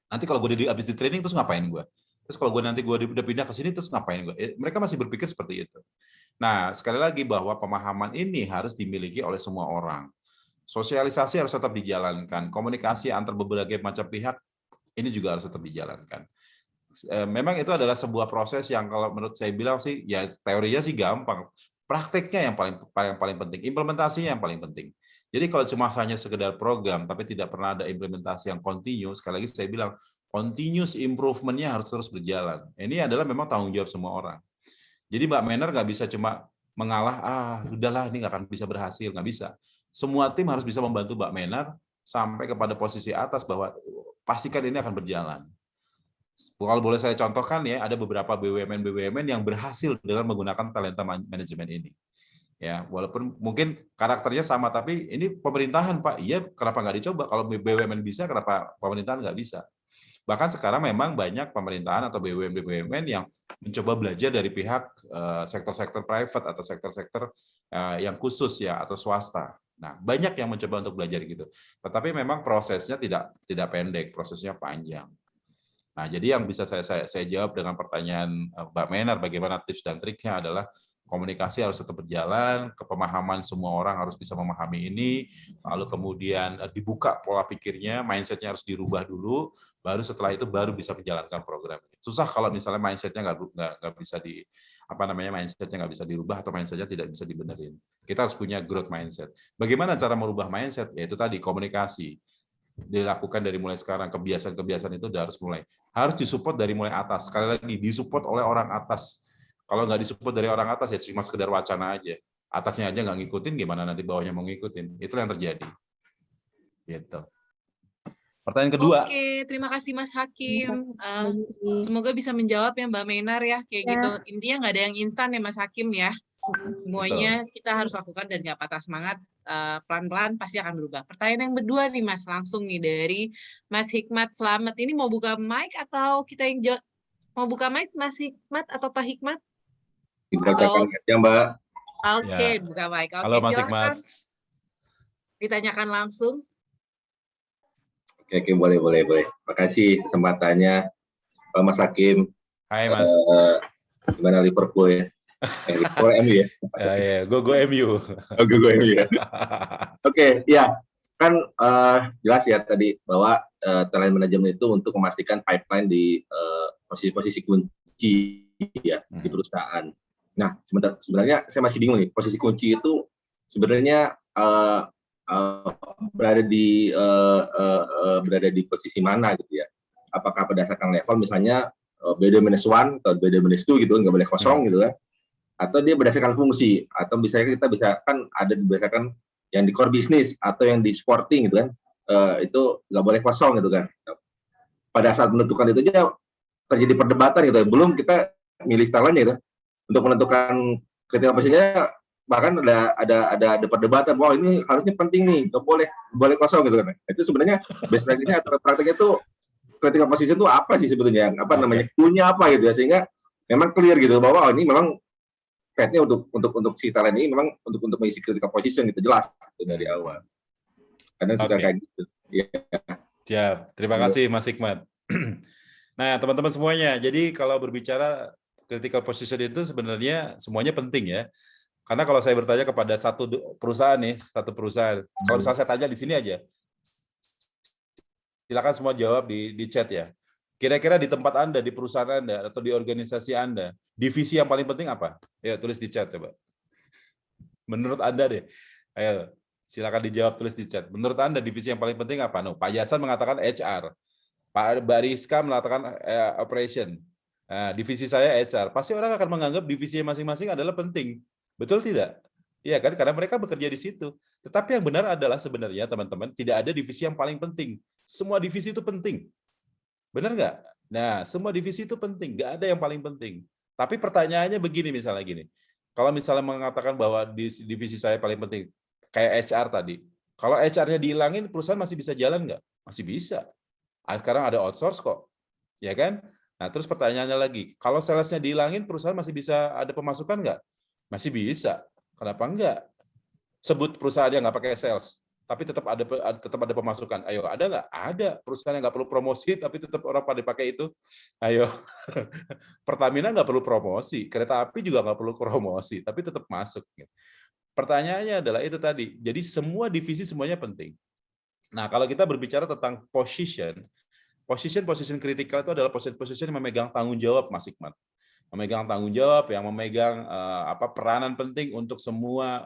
nanti kalau gue habis di training terus ngapain gue? Terus kalau gue udah pindah ke sini terus ngapain gue? Mereka masih berpikir seperti itu. Nah, sekali lagi bahwa pemahaman ini harus dimiliki oleh semua orang. Sosialisasi harus tetap dijalankan. Komunikasi antar berbagai macam pihak ini juga harus tetap dijalankan. Memang itu adalah sebuah proses yang kalau menurut saya bilang sih, ya teorinya sih gampang. Prakteknya yang paling penting, implementasinya yang paling penting. Jadi kalau cuma hanya sekedar program, tapi tidak pernah ada implementasi yang kontinu, sekali lagi saya bilang, continuous improvement-nya harus terus berjalan. Ini adalah memang tanggung jawab semua orang. Jadi Mbak Meinar nggak bisa cuma mengalah, udahlah ini nggak akan bisa berhasil, nggak bisa. Semua tim harus bisa membantu Mbak Meinar sampai kepada posisi atas bahwa pastikan ini akan berjalan. Kalau boleh saya contohkan ya, ada beberapa BUMN yang berhasil dengan menggunakan talenta manajemen ini. Ya, walaupun mungkin karakternya sama, tapi ini pemerintahan Pak, iya kenapa nggak dicoba? Kalau BUMN bisa, kenapa pemerintahan nggak bisa? Bahkan sekarang memang banyak pemerintahan atau BUMN yang mencoba belajar dari pihak sektor-sektor private atau sektor-sektor yang khusus ya atau swasta. Nah, banyak yang mencoba untuk belajar gitu. Tetapi memang prosesnya tidak pendek, prosesnya panjang. Nah, jadi yang bisa saya jawab dengan pertanyaan Mbak Meinar, bagaimana tips dan triknya adalah komunikasi harus tetap berjalan, kepemahaman semua orang harus bisa memahami ini, lalu kemudian dibuka pola pikirnya, mindset-nya harus dirubah dulu, baru setelah itu baru bisa menjalankan program ini. Susah kalau misalnya mindset-nya nggak bisa mindset-nya nggak bisa dirubah atau mindset-nya tidak bisa dibenerin. Kita harus punya growth mindset. Bagaimana cara merubah mindset? Yaitu tadi komunikasi. Dilakukan dari mulai sekarang, kebiasaan-kebiasaan itu harus disupport dari mulai atas. Sekali lagi disupport oleh orang atas. Kalau nggak disupport dari orang atas ya cuma sekedar wacana aja. atasnya aja nggak ngikutin, gimana nanti bawahnya mau ngikutin? Itu yang terjadi. Gitu. Pertanyaan kedua. Oke, terima kasih Mas Hakim. Lagi. Semoga bisa menjawab ya Mbak Menar ya, kayak Ya. gitu. Intinya nggak ada yang instan ya Mas Hakim ya. Semuanya kita harus lakukan dan nggak patah semangat. Pelan-pelan pasti akan berubah. Pertanyaan yang kedua nih Mas, langsung nih dari Mas Hikmat Slamet. Ini mau buka mic atau kita yang jawab? Mau buka mic Mas Hikmat atau Pak Hikmat? Dibacakan ya Mbak. Oke, Ya. buka mic. Oke, Halo Mas silakan. Hikmat. Ditanyakan langsung. Oke, boleh. Makasih kesempatannya, Pak Mas Hakim. Hai Mas. Gimana Liverpool ya? Liverpool MU ya? Ya, go MU. Oh, go MU ya. Oke, ya kan jelas ya tadi bahwa talent management itu untuk memastikan pipeline di posisi-posisi kunci ya di perusahaan. Nah, sebenarnya saya masih bingung nih, posisi kunci itu sebenarnya berada di posisi mana gitu ya? Apakah berdasarkan level, misalnya BD-1 atau BD-2 gitu, nggak boleh kosong gitu kan? Atau dia berdasarkan fungsi, atau misalnya kita bisa kan ada berdasarkan yang di core business atau yang di sporting gitu kan, itu nggak boleh kosong gitu kan. Pada saat menentukan itu aja terjadi perdebatan gitu, belum kita milih talentnya gitu, untuk menentukan ketika posisinya bahkan ada perdebatan, bahwa ini harusnya penting nih, nggak boleh kosong gitu kan. Itu sebenarnya best practice-nya atau prakteknya itu ketika posisi itu apa sih sebetulnya, namanya punya apa gitu ya, sehingga memang clear gitu bahwa ini memang petnya untuk si talent ini memang untuk mengisi critical position gitu, jelas gitu dari awal. Karena suka kayak gitu. Ya. Siap. Terima kasih Mas Hikmat. Nah, teman-teman semuanya, jadi kalau berbicara critical position itu sebenarnya semuanya penting ya. Karena kalau saya bertanya kepada satu perusahaan, kalau misalnya saya tanya di sini aja, silakan semua jawab di chat ya. Kira-kira di tempat Anda, di perusahaan Anda, atau di organisasi Anda, divisi yang paling penting apa? Ya, tulis di chat coba. Menurut Anda deh. Ayo, silakan dijawab, tulis di chat. Menurut Anda divisi yang paling penting apa? Pak Yasan mengatakan HR. Pak Bariska mengatakan operation. Nah, divisi saya HR. Pasti orang akan menganggap divisi masing-masing adalah penting. Betul tidak? Iya kan? Karena mereka bekerja di situ. Tetapi yang benar adalah sebenarnya, teman-teman, tidak ada divisi yang paling penting. Semua divisi itu penting. Benar nggak? Nah, semua divisi itu penting, nggak ada yang paling penting. Tapi pertanyaannya begini, misalnya gini, kalau misalnya mengatakan bahwa divisi saya paling penting, kayak HR tadi, kalau HR-nya dihilangin, perusahaan masih bisa jalan nggak? Masih bisa. Sekarang ada outsource kok, ya kan? Nah, terus pertanyaannya lagi, kalau sales-nya dihilangin, perusahaan masih bisa ada pemasukan nggak? Masih bisa. Kenapa nggak? Sebut perusahaan yang nggak pakai sales, tapi tetap ada pemasukan. Ayo, ada nggak? Ada. Perusahaan yang nggak perlu promosi, tapi tetap orang pada pakai itu. Ayo, Pertamina nggak perlu promosi, kereta api juga nggak perlu promosi, tapi tetap masuk. Pertanyaannya adalah itu tadi. Jadi semua divisi semuanya penting. Nah, kalau kita berbicara tentang position kritikal itu adalah position yang memegang tanggung jawab, Mas Hikmat. Memegang tanggung jawab, yang memegang peranan penting untuk semua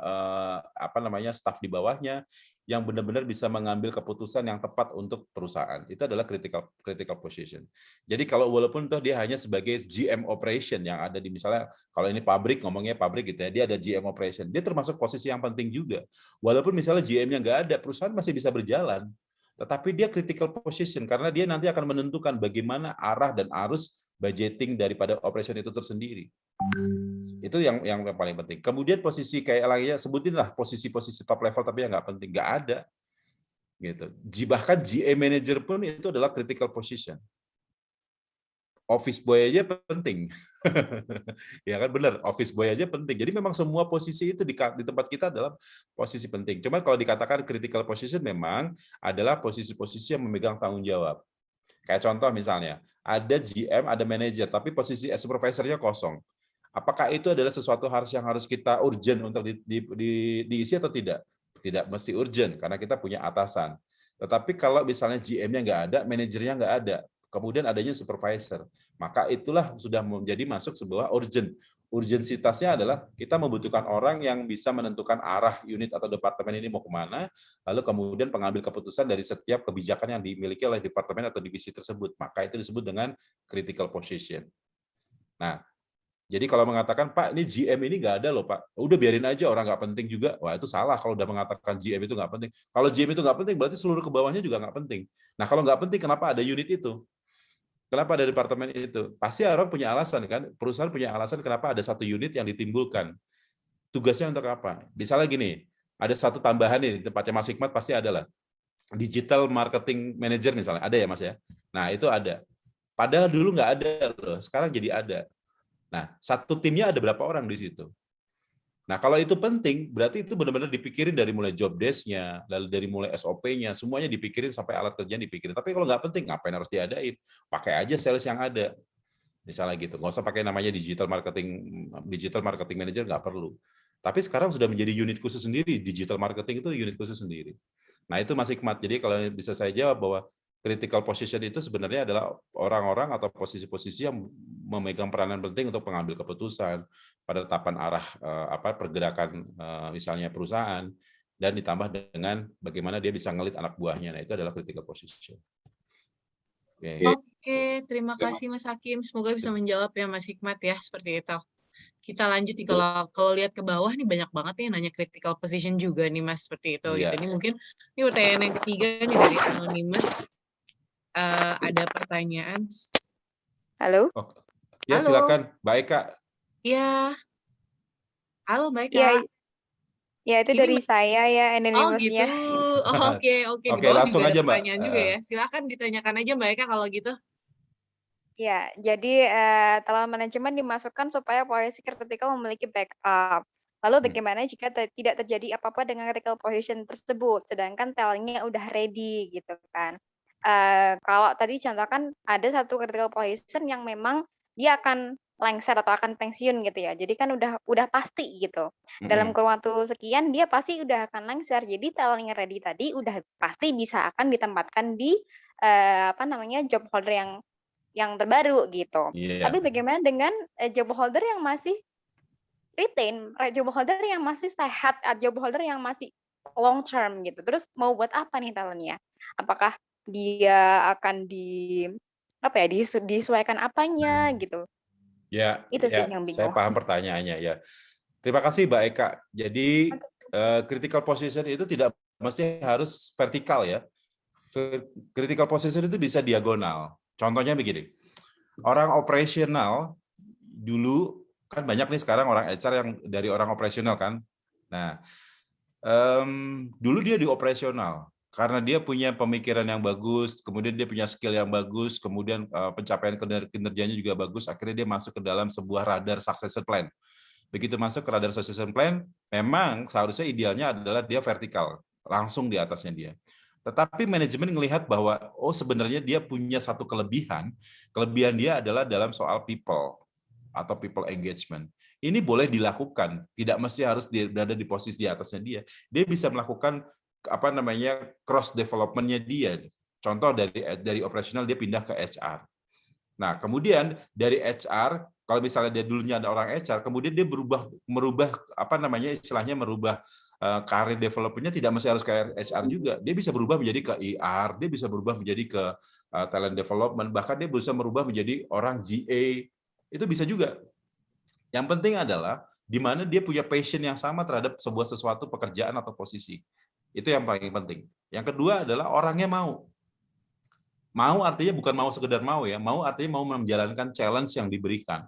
staf di bawahnya, yang benar-benar bisa mengambil keputusan yang tepat untuk perusahaan. Itu adalah critical position. Jadi kalau walaupun toh dia hanya sebagai GM operation yang ada di, misalnya kalau ini pabrik, ngomongnya pabrik gitu ya, dia ada GM operation. Dia termasuk posisi yang penting juga. Walaupun misalnya GM-nya nggak ada, perusahaan masih bisa berjalan. Tetapi dia critical position karena dia nanti akan menentukan bagaimana arah dan arus budgeting daripada operation itu tersendiri. Itu yang paling penting. Kemudian posisi kayak lagi sebutinlah posisi-posisi top level tapi yang nggak penting, nggak ada. Gitu. Bahkan GM manager pun itu adalah critical position. Office boy aja penting. Ya kan benar, office boy aja penting. Jadi memang semua posisi itu di tempat kita adalah posisi penting. Cuma kalau dikatakan critical position memang adalah posisi-posisi yang memegang tanggung jawab. Kayak contoh misalnya, ada GM, ada manajer, tapi posisi supervisor-nya kosong. Apakah itu adalah sesuatu yang harus kita urgent untuk diisi atau tidak? Tidak mesti urgent, karena kita punya atasan. Tetapi kalau misalnya GM-nya nggak ada, manajernya nggak ada, kemudian adanya supervisor, maka itulah sudah menjadi masuk sebuah urgent. Urgensitasnya adalah kita membutuhkan orang yang bisa menentukan arah unit atau departemen ini mau kemana, lalu kemudian pengambil keputusan dari setiap kebijakan yang dimiliki oleh departemen atau divisi tersebut. Maka itu disebut dengan critical position. Nah, Jadi kalau mengatakan, Pak, ini GM ini nggak ada loh, Pak. Udah biarin aja, orang nggak penting juga. Wah, itu salah kalau udah mengatakan GM itu nggak penting. Kalau GM itu nggak penting, berarti seluruh ke bawahnya juga nggak penting. Nah, kalau nggak penting, kenapa ada unit itu? Kenapa ada departemen itu? Pasti orang punya alasan, kan? Perusahaan punya alasan kenapa ada satu unit yang ditimbulkan. Tugasnya untuk apa? Misalnya gini, ada satu tambahan nih, di tempatnya Mas Hikmat pasti ada lah. Digital Marketing Manager misalnya, ada ya Mas ya? Nah, itu ada. Padahal dulu nggak ada loh, sekarang jadi ada. Nah, satu timnya ada berapa orang di situ. Nah, kalau itu penting, berarti itu benar-benar dipikirin dari mulai job desk-nya, lalu dari mulai SOP-nya, semuanya dipikirin sampai alat kerjaan dipikirin. Tapi kalau nggak penting, ngapain harus diadain? Pakai aja sales yang ada. Misalnya gitu. Nggak usah pakai namanya digital marketing manager, nggak perlu. Tapi sekarang sudah menjadi unit khusus sendiri. Digital marketing itu unit khusus sendiri. Nah, itu Mas Hikmat. Jadi kalau bisa saya jawab bahwa critical position itu sebenarnya adalah orang-orang atau posisi-posisi yang memegang peranan penting untuk mengambil keputusan, penetapan arah pergerakan misalnya perusahaan, dan ditambah dengan bagaimana dia bisa ngelit anak buahnya. Nah, itu adalah critical position. Oke, terima kasih Mas Hakim. Semoga bisa menjawab ya Mas Hikmat ya, seperti itu. Kita lanjut nih, kalau lihat ke bawah nih banyak banget nih yang nanya critical position juga nih Mas, seperti itu. Gitu. Ini mungkin ini pertanyaan yang ketiga nih dari Anonymous. Ada pertanyaan. Halo? Ya, Halo. silakan. Mbak Eka. Ya. Halo Mbak Eka. Ya, ya itu Ini dari saya ya, Oh anonymous-nya. gitu. Oh, oke. Di Oke, bawah langsung juga ada aja, Mbak. pertanyaan juga ya. Silakan ditanyakan aja Mbak Eka kalau gitu. Ya, jadi talent manajemen dimasukkan supaya posisi kritikal memiliki backup. Lalu bagaimana jika tidak terjadi apa-apa dengan critical position tersebut, sedangkan talentnya udah ready gitu kan. Kalau tadi contohkan ada satu critical position yang memang dia akan lengser atau akan pensiun gitu ya. Jadi kan udah pasti gitu. Dalam kurun waktu sekian dia pasti udah akan lengser. Jadi talent yang ready tadi udah pasti bisa akan ditempatkan di job holder yang terbaru gitu. Tapi bagaimana dengan job holder yang masih retain, job holder yang masih sehat, job holder yang masih long term gitu. Terus mau buat apa nih talentnya? Apakah dia akan disesuaikan apanya gitu? Ya, Itu sih yang bingung. saya paham pertanyaannya ya. Terima kasih Mbak Eka. Jadi critical position itu tidak mesti harus vertikal ya. Critical position itu bisa diagonal. Contohnya begini, orang operasional dulu kan banyak nih sekarang orang HR yang dari orang operasional kan. Nah, dulu dia di operasional karena dia punya pemikiran yang bagus, kemudian dia punya skill yang bagus, kemudian pencapaian kinerjanya juga bagus, akhirnya dia masuk ke dalam sebuah radar succession plan. Begitu masuk ke radar succession plan, memang seharusnya idealnya adalah dia vertikal, langsung di atasnya dia. Tetapi manajemen melihat bahwa sebenarnya dia punya satu kelebihan dia adalah dalam soal people atau people engagement. Ini boleh dilakukan, tidak mesti harus berada di posisi di atasnya dia. Dia bisa melakukan cross development-nya dia. Contoh dari operasional dia pindah ke HR. Nah, kemudian dari HR, kalau misalnya dia dulunya ada orang HR, kemudian dia merubah karir development-nya tidak mesti harus ke HR juga. Dia bisa berubah menjadi ke IR, dia bisa berubah menjadi ke talent development, bahkan dia bisa merubah menjadi orang GA. Itu bisa juga. Yang penting adalah di mana dia punya passion yang sama terhadap sesuatu pekerjaan atau posisi. Itu yang paling penting. Yang kedua adalah orangnya mau. Mau artinya bukan mau sekedar mau ya, mau artinya mau menjalankan challenge yang diberikan.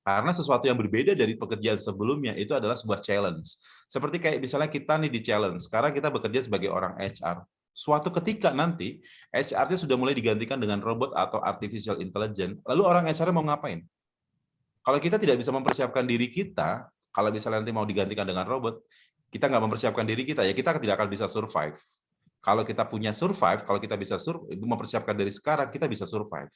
Karena sesuatu yang berbeda dari pekerjaan sebelumnya itu adalah sebuah challenge. Seperti kayak misalnya kita nih di challenge, sekarang kita bekerja sebagai orang HR. Suatu ketika nanti, HR-nya sudah mulai digantikan dengan robot atau artificial intelligence, lalu orang HR mau ngapain? Kalau kita tidak bisa mempersiapkan diri kita, kalau misalnya nanti mau digantikan dengan robot, kita nggak mempersiapkan diri kita, ya kita tidak akan bisa survive. Kalau kita punya survive, kalau kita bisa mempersiapkan dari sekarang, kita bisa survive.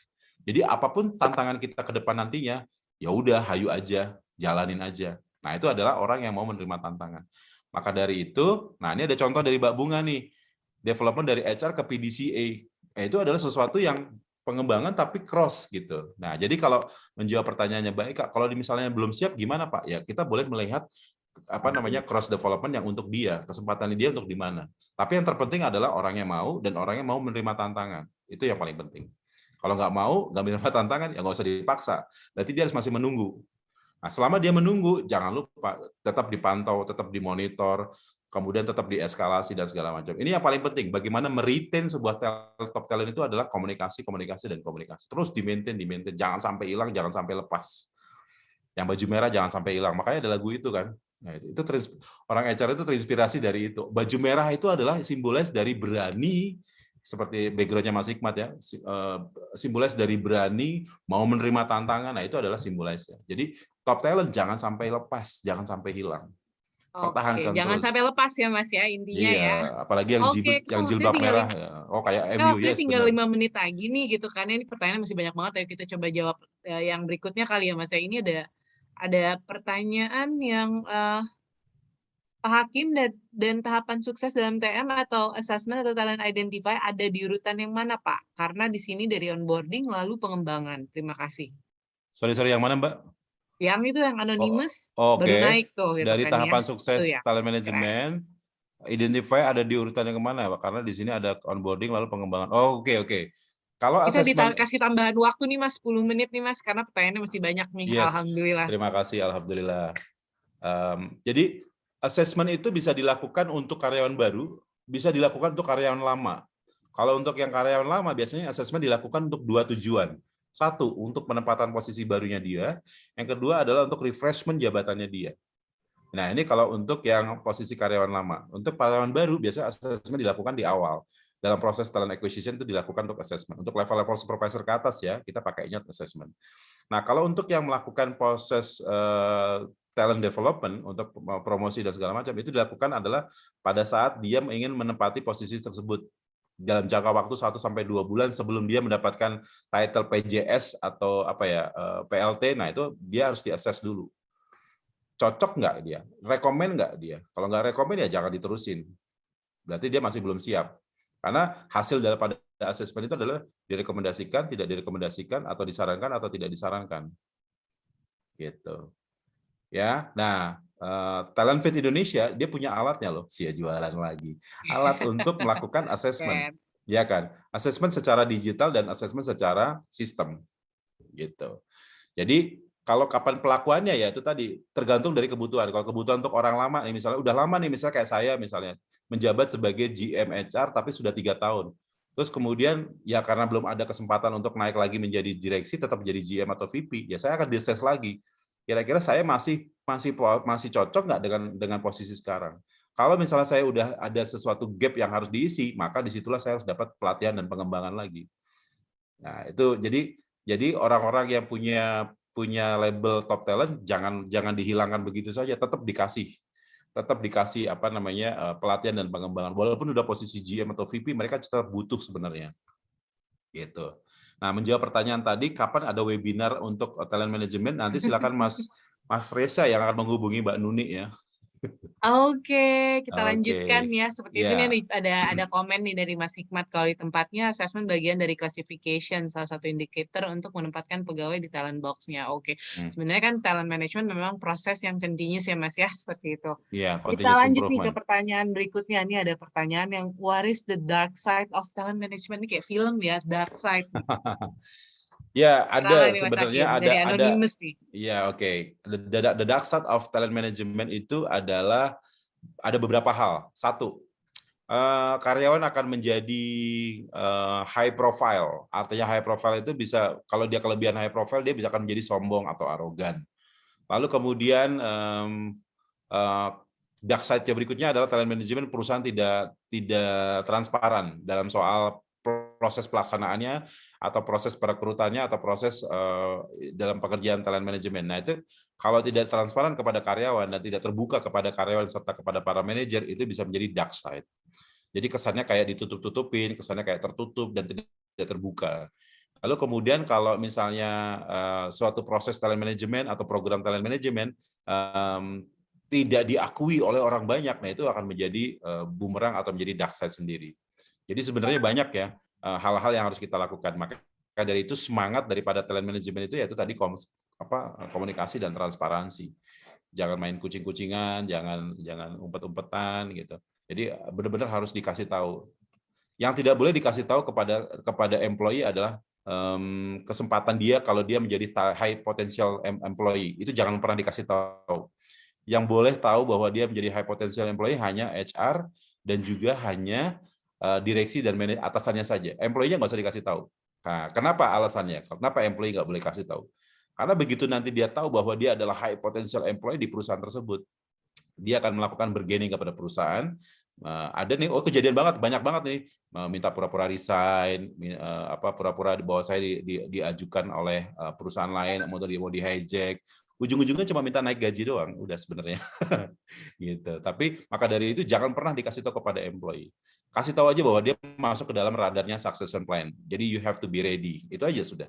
Jadi apapun tantangan kita ke depan nantinya, ya udah, hayu aja, jalanin aja. Nah, itu adalah orang yang mau menerima tantangan. Maka dari itu, nah ini ada contoh dari Mbak Bunga nih, development dari HR ke PDCA. Itu adalah sesuatu yang pengembangan tapi cross gitu. Nah, jadi kalau menjawab pertanyaannya baik, Kak, kalau misalnya belum siap gimana, Pak? Ya, kita boleh melihat cross development yang untuk dia, kesempatan dia untuk di mana. Tapi yang terpenting adalah orangnya mau dan orangnya mau menerima tantangan. Itu yang paling penting. Kalau nggak mau, nggak menerima tantangan, ya nggak usah dipaksa. Berarti dia harus masih menunggu. Nah, selama dia menunggu, jangan lupa tetap dipantau, tetap dimonitor, kemudian tetap dieskalasi dan segala macam. Ini yang paling penting. Bagaimana meretain sebuah top talent itu adalah komunikasi, komunikasi, dan komunikasi. Terus di-maintain. Jangan sampai hilang, jangan sampai lepas. Yang baju merah jangan sampai hilang. Makanya ada lagu itu kan. Nah, itu orang HR itu terinspirasi dari itu. Baju merah itu adalah simbolis dari berani, seperti background-nya Mas Hikmat ya, simbolis dari berani, mau menerima tantangan, nah itu adalah simbolisnya. Jadi top talent jangan sampai lepas, jangan sampai hilang. Pertahankan jangan terus. sampai lepas ya Mas ya, intinya iya, ya. apalagi yang jilbab merah. Oh kayak MU ya. Tinggal 5 menit lagi nih gitu kan. Ini pertanyaan masih banyak banget, ayo kita coba jawab yang berikutnya kali ya Mas ya. Ini ada pertanyaan yang Pak Hakim dan tahapan sukses dalam TM atau assessment atau talent identify ada di urutan yang mana Pak? Karena di sini dari onboarding lalu pengembangan. Terima kasih. Sorry yang mana Mbak? Yang itu yang anonymous Oke. baru naik tuh. Gitu dari kan, tahapan ya. sukses Ya. talent management, identify ada di urutan yang kemana Pak? Karena di sini ada onboarding lalu pengembangan. Oh, oke. Kalau kita assessment, kasih tambahan waktu nih Mas, 10 menit nih Mas, karena pertanyaannya masih banyak nih. Yes. Alhamdulillah. Terima kasih, alhamdulillah. Jadi assessment itu bisa dilakukan untuk karyawan baru, bisa dilakukan untuk karyawan lama. Kalau untuk yang karyawan lama, biasanya assessment dilakukan untuk 2 tujuan. 1, untuk penempatan posisi barunya dia. Yang kedua adalah untuk refreshment jabatannya dia. Nah, ini kalau untuk yang posisi karyawan lama. Untuk karyawan baru, biasanya assessment dilakukan di awal. Dalam proses talent acquisition itu dilakukan untuk assessment. Untuk level-level supervisor ke atas ya, kita pakainya assessment. Nah, kalau untuk yang melakukan proses talent development untuk promosi dan segala macam itu dilakukan adalah pada saat dia ingin menempati posisi tersebut dalam jangka waktu 1 sampai 2 bulan sebelum dia mendapatkan title PJS atau PLT. Nah, itu dia harus di-assess dulu. Cocok nggak dia? Rekomen nggak dia? Kalau nggak rekomen ya jangan diterusin. Berarti dia masih belum siap. Karena hasil daripada assessment itu adalah direkomendasikan, tidak direkomendasikan, atau disarankan atau tidak disarankan. Gitu. Ya, nah Talent Fit Indonesia dia punya alatnya loh, sia jualan lagi. Alat untuk melakukan assessment, ya kan? Assessment secara digital dan assessment secara sistem, gitu. Jadi kalau kapan pelakuannya ya itu tadi tergantung dari kebutuhan. Kalau kebutuhan untuk orang lama, misalnya udah lama nih, misalnya kayak saya misalnya menjabat sebagai GM HR tapi sudah 3 tahun. Terus kemudian ya karena belum ada kesempatan untuk naik lagi menjadi direksi, tetap jadi GM atau VP, ya saya akan di-assess lagi. Kira-kira saya masih cocok nggak dengan posisi sekarang. Kalau misalnya saya udah ada sesuatu gap yang harus diisi, maka disitulah saya harus dapat pelatihan dan pengembangan lagi. Nah itu jadi orang-orang yang punya label top talent jangan dihilangkan begitu saja, tetap dikasih pelatihan dan pengembangan. Walaupun udah posisi GM atau VP, mereka tetap butuh sebenarnya. Gitu. Nah, menjawab pertanyaan tadi, kapan ada webinar untuk talent management? Nanti silakan Mas Reza yang akan menghubungi Mbak Nuni ya. Oke, kita lanjutkan ya. Seperti itu Ya. nih ada komen nih dari Mas Hikmat, kalau di tempatnya assessment bagian dari classification, salah satu indikator untuk menempatkan pegawai di talent box-nya. Oke. Sebenarnya kan talent management memang proses yang continuous ya Mas ya, seperti itu. Iya, Kita lanjut nih ke pertanyaan berikutnya. Ini ada pertanyaan yang what is the dark side of talent management? Ini kayak film ya, dark side. Ya, ada nih, sebenarnya dari anonymous nih. Ya, oke. The dark side of talent management itu adalah ada beberapa hal. 1, karyawan akan menjadi high profile. Artinya high profile itu bisa, kalau dia kelebihan high profile, dia bisa akan menjadi sombong atau arogan. Lalu kemudian dark side berikutnya adalah talent management perusahaan tidak transparan dalam soal proses pelaksanaannya atau proses perekrutannya atau proses dalam pekerjaan talent management. Nah, itu kalau tidak transparan kepada karyawan dan tidak terbuka kepada karyawan serta kepada para manajer, itu bisa menjadi dark side. Jadi kesannya kayak ditutup-tutupin, kesannya kayak tertutup dan tidak terbuka. Lalu kemudian kalau misalnya suatu proses talent management atau program talent management tidak diakui oleh orang banyak, nah itu akan menjadi bumerang atau menjadi dark side sendiri. Jadi sebenarnya banyak ya hal-hal yang harus kita lakukan. Maka dari itu semangat daripada talent management itu yaitu tadi komunikasi dan transparansi. Jangan main kucing-kucingan, jangan umpet-umpetan gitu. Jadi benar-benar harus dikasih tahu. Yang tidak boleh dikasih tahu kepada employee adalah kesempatan dia kalau dia menjadi high potential employee. Itu jangan pernah dikasih tahu. Yang boleh tahu bahwa dia menjadi high potential employee hanya HR dan juga hanya direksi dan atasannya saja. Employee-nya nggak usah dikasih tahu. Nah, kenapa alasannya? Kenapa employee nggak boleh kasih tahu? Karena begitu nanti dia tahu bahwa dia adalah high potential employee di perusahaan tersebut, dia akan melakukan bargaining kepada perusahaan. Ada nih, kejadian banyak banget nih, minta pura-pura resign, pura-pura bahwa saya diajukan oleh perusahaan lain, mau di hijack. Ujung-ujungnya cuma minta naik gaji doang, udah sebenarnya. Gitu. Tapi maka dari itu jangan pernah dikasih tahu kepada employee. Kasih tahu aja bahwa dia masuk ke dalam radarnya succession plan. Jadi you have to be ready. Itu aja sudah.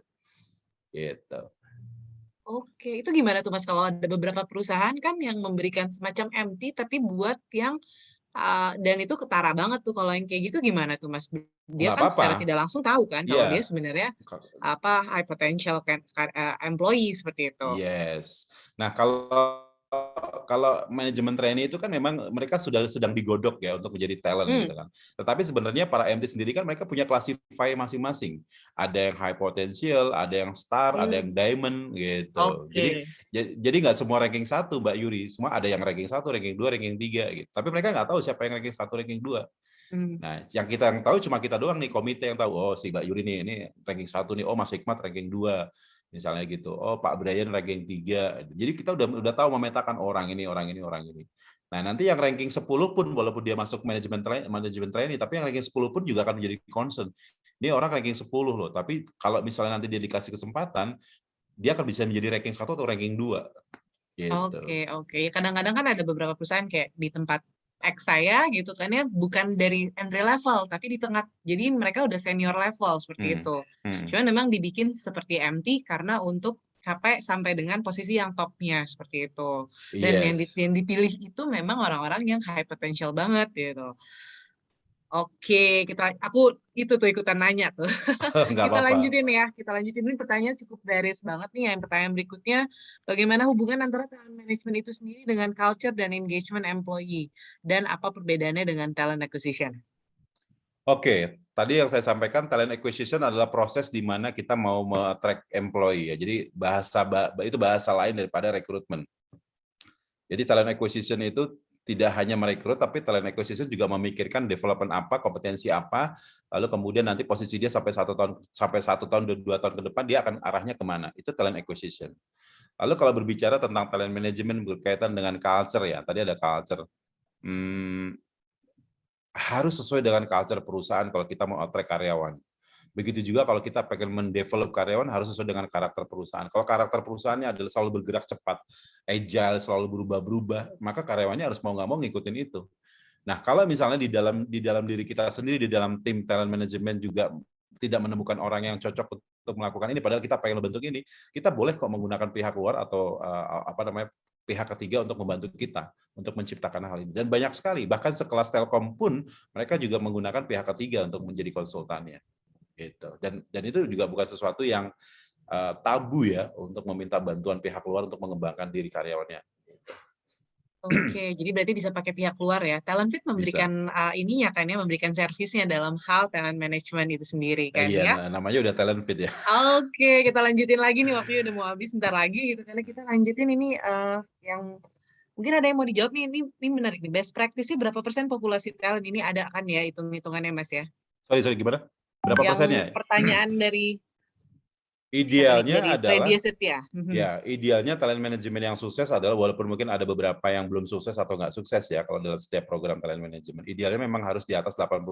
Gitu. Oke, itu gimana tuh Mas kalau ada beberapa perusahaan kan yang memberikan semacam MT tapi buat yang dan itu ketara banget tuh, kalau yang kayak gitu gimana tuh Mas? Dia Nggak kan apa-apa. secara tidak langsung tahu kan kalau dia Iya. sebenarnya high potential employee seperti itu. Yes. Nah, kalau manajemen trainee itu kan memang mereka sudah sedang digodok ya untuk menjadi talent gitu kan. Tetapi sebenarnya para MT sendiri kan mereka punya classify masing-masing. Ada yang high potential, ada yang star, ada yang diamond gitu. Oke. Jadi nggak semua ranking 1 Mbak Yuri. Semua ada yang ranking 1, ranking 2, ranking 3 gitu. Tapi mereka nggak tahu siapa yang ranking 1, ranking 2. Nah, yang tahu cuma kita doang nih, komite yang tahu. Oh, si Mbak Yuri nih, ini ranking 1 nih. Oh, Mas Hikmat ranking 2. Misalnya gitu. Oh, Pak Brian ranking 3. Jadi kita udah tahu memetakan orang ini. Nah, nanti yang ranking 10 pun walaupun dia masuk manajemen trainee, tapi yang ranking 10 pun juga akan menjadi concern. Ini orang ranking 10 loh, tapi kalau misalnya nanti dia dikasih kesempatan, dia akan bisa menjadi ranking 1 atau ranking 2. Gitu. Oke. Kadang-kadang kan ada beberapa perusahaan kayak di tempat X saya gitu kan ya, bukan dari entry level tapi di tengah, jadi mereka udah senior level seperti itu. Cuman memang dibikin seperti MT karena untuk sampai dengan posisi yang topnya seperti itu. Dan yang dipilih itu memang orang-orang yang high potential banget gitu. Oke, aku itu tuh ikutan nanya tuh. Kita lanjutin ya, ini pertanyaan cukup beres banget nih. Yang pertanyaan berikutnya, bagaimana hubungan antara talent management itu sendiri dengan culture dan engagement employee, dan apa perbedaannya dengan talent acquisition? Oke, tadi yang saya sampaikan talent acquisition adalah proses di mana kita mau me-attract employee ya. Jadi itu bahasa lain daripada rekrutmen. Jadi talent acquisition itu tidak hanya merekrut, tapi talent acquisition juga memikirkan development apa, kompetensi apa, lalu kemudian nanti posisi dia sampai 1 tahun, 2 tahun ke depan dia akan arahnya kemana. Itu talent acquisition. Lalu kalau berbicara tentang talent management berkaitan dengan culture ya, tadi ada culture. Harus sesuai dengan culture perusahaan kalau kita mau attract karyawan. Begitu juga kalau kita pengen mendevelop karyawan harus sesuai dengan karakter perusahaan. Kalau karakter perusahaannya adalah selalu bergerak cepat, agile, selalu berubah-berubah, maka karyawannya harus mau nggak mau ngikutin itu. Nah, kalau misalnya di dalam diri kita sendiri, di dalam tim talent management juga tidak menemukan orang yang cocok untuk melakukan ini, padahal kita pengen membentuk ini, kita boleh kok menggunakan pihak luar atau pihak ketiga untuk membantu kita untuk menciptakan hal ini. Dan banyak sekali, bahkan sekelas Telkom pun mereka juga menggunakan pihak ketiga untuk menjadi konsultannya. Gitu. Dan itu juga bukan sesuatu yang tabu ya untuk meminta bantuan pihak luar untuk mengembangkan diri karyawannya. Oke, jadi berarti bisa pakai pihak luar ya. Talentfit memberikan ininya kan ya, memberikan servisnya dalam hal talent management itu sendiri kan ya. Iya, namanya udah Talentfit ya. Oke, kita lanjutin lagi nih, waktunya udah mau habis bentar lagi gitu. Karena kita lanjutin ini yang mungkin ada yang mau dijawab nih, ini menarik nih. Best practice-nya berapa persen populasi talent ini ada kan ya, hitung-hitungannya Mas ya? Sorry, gimana? Berapa persennya? Pertanyaan dari idealnya adalah idealnya talent management yang sukses adalah, walaupun mungkin ada beberapa yang belum sukses atau nggak sukses ya kalau dalam setiap program talent management, idealnya memang harus di atas 80%.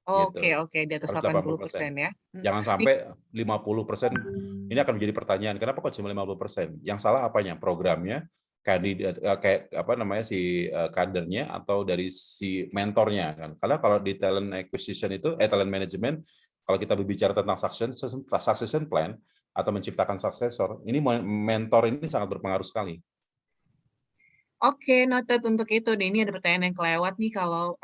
Oke, di atas 80% ya. Jangan sampai 50%. Ini akan menjadi pertanyaan, kenapa kok cuma 50%? Yang salah apanya? Programnya, kandidat si kadernya atau dari si mentornya kan. Karena kalau di talent acquisition itu talent management, kalau kita berbicara tentang succession plan atau menciptakan successor, ini mentor ini sangat berpengaruh sekali. Oke, noted untuk itu. Ini ada pertanyaan yang kelewat nih, kalau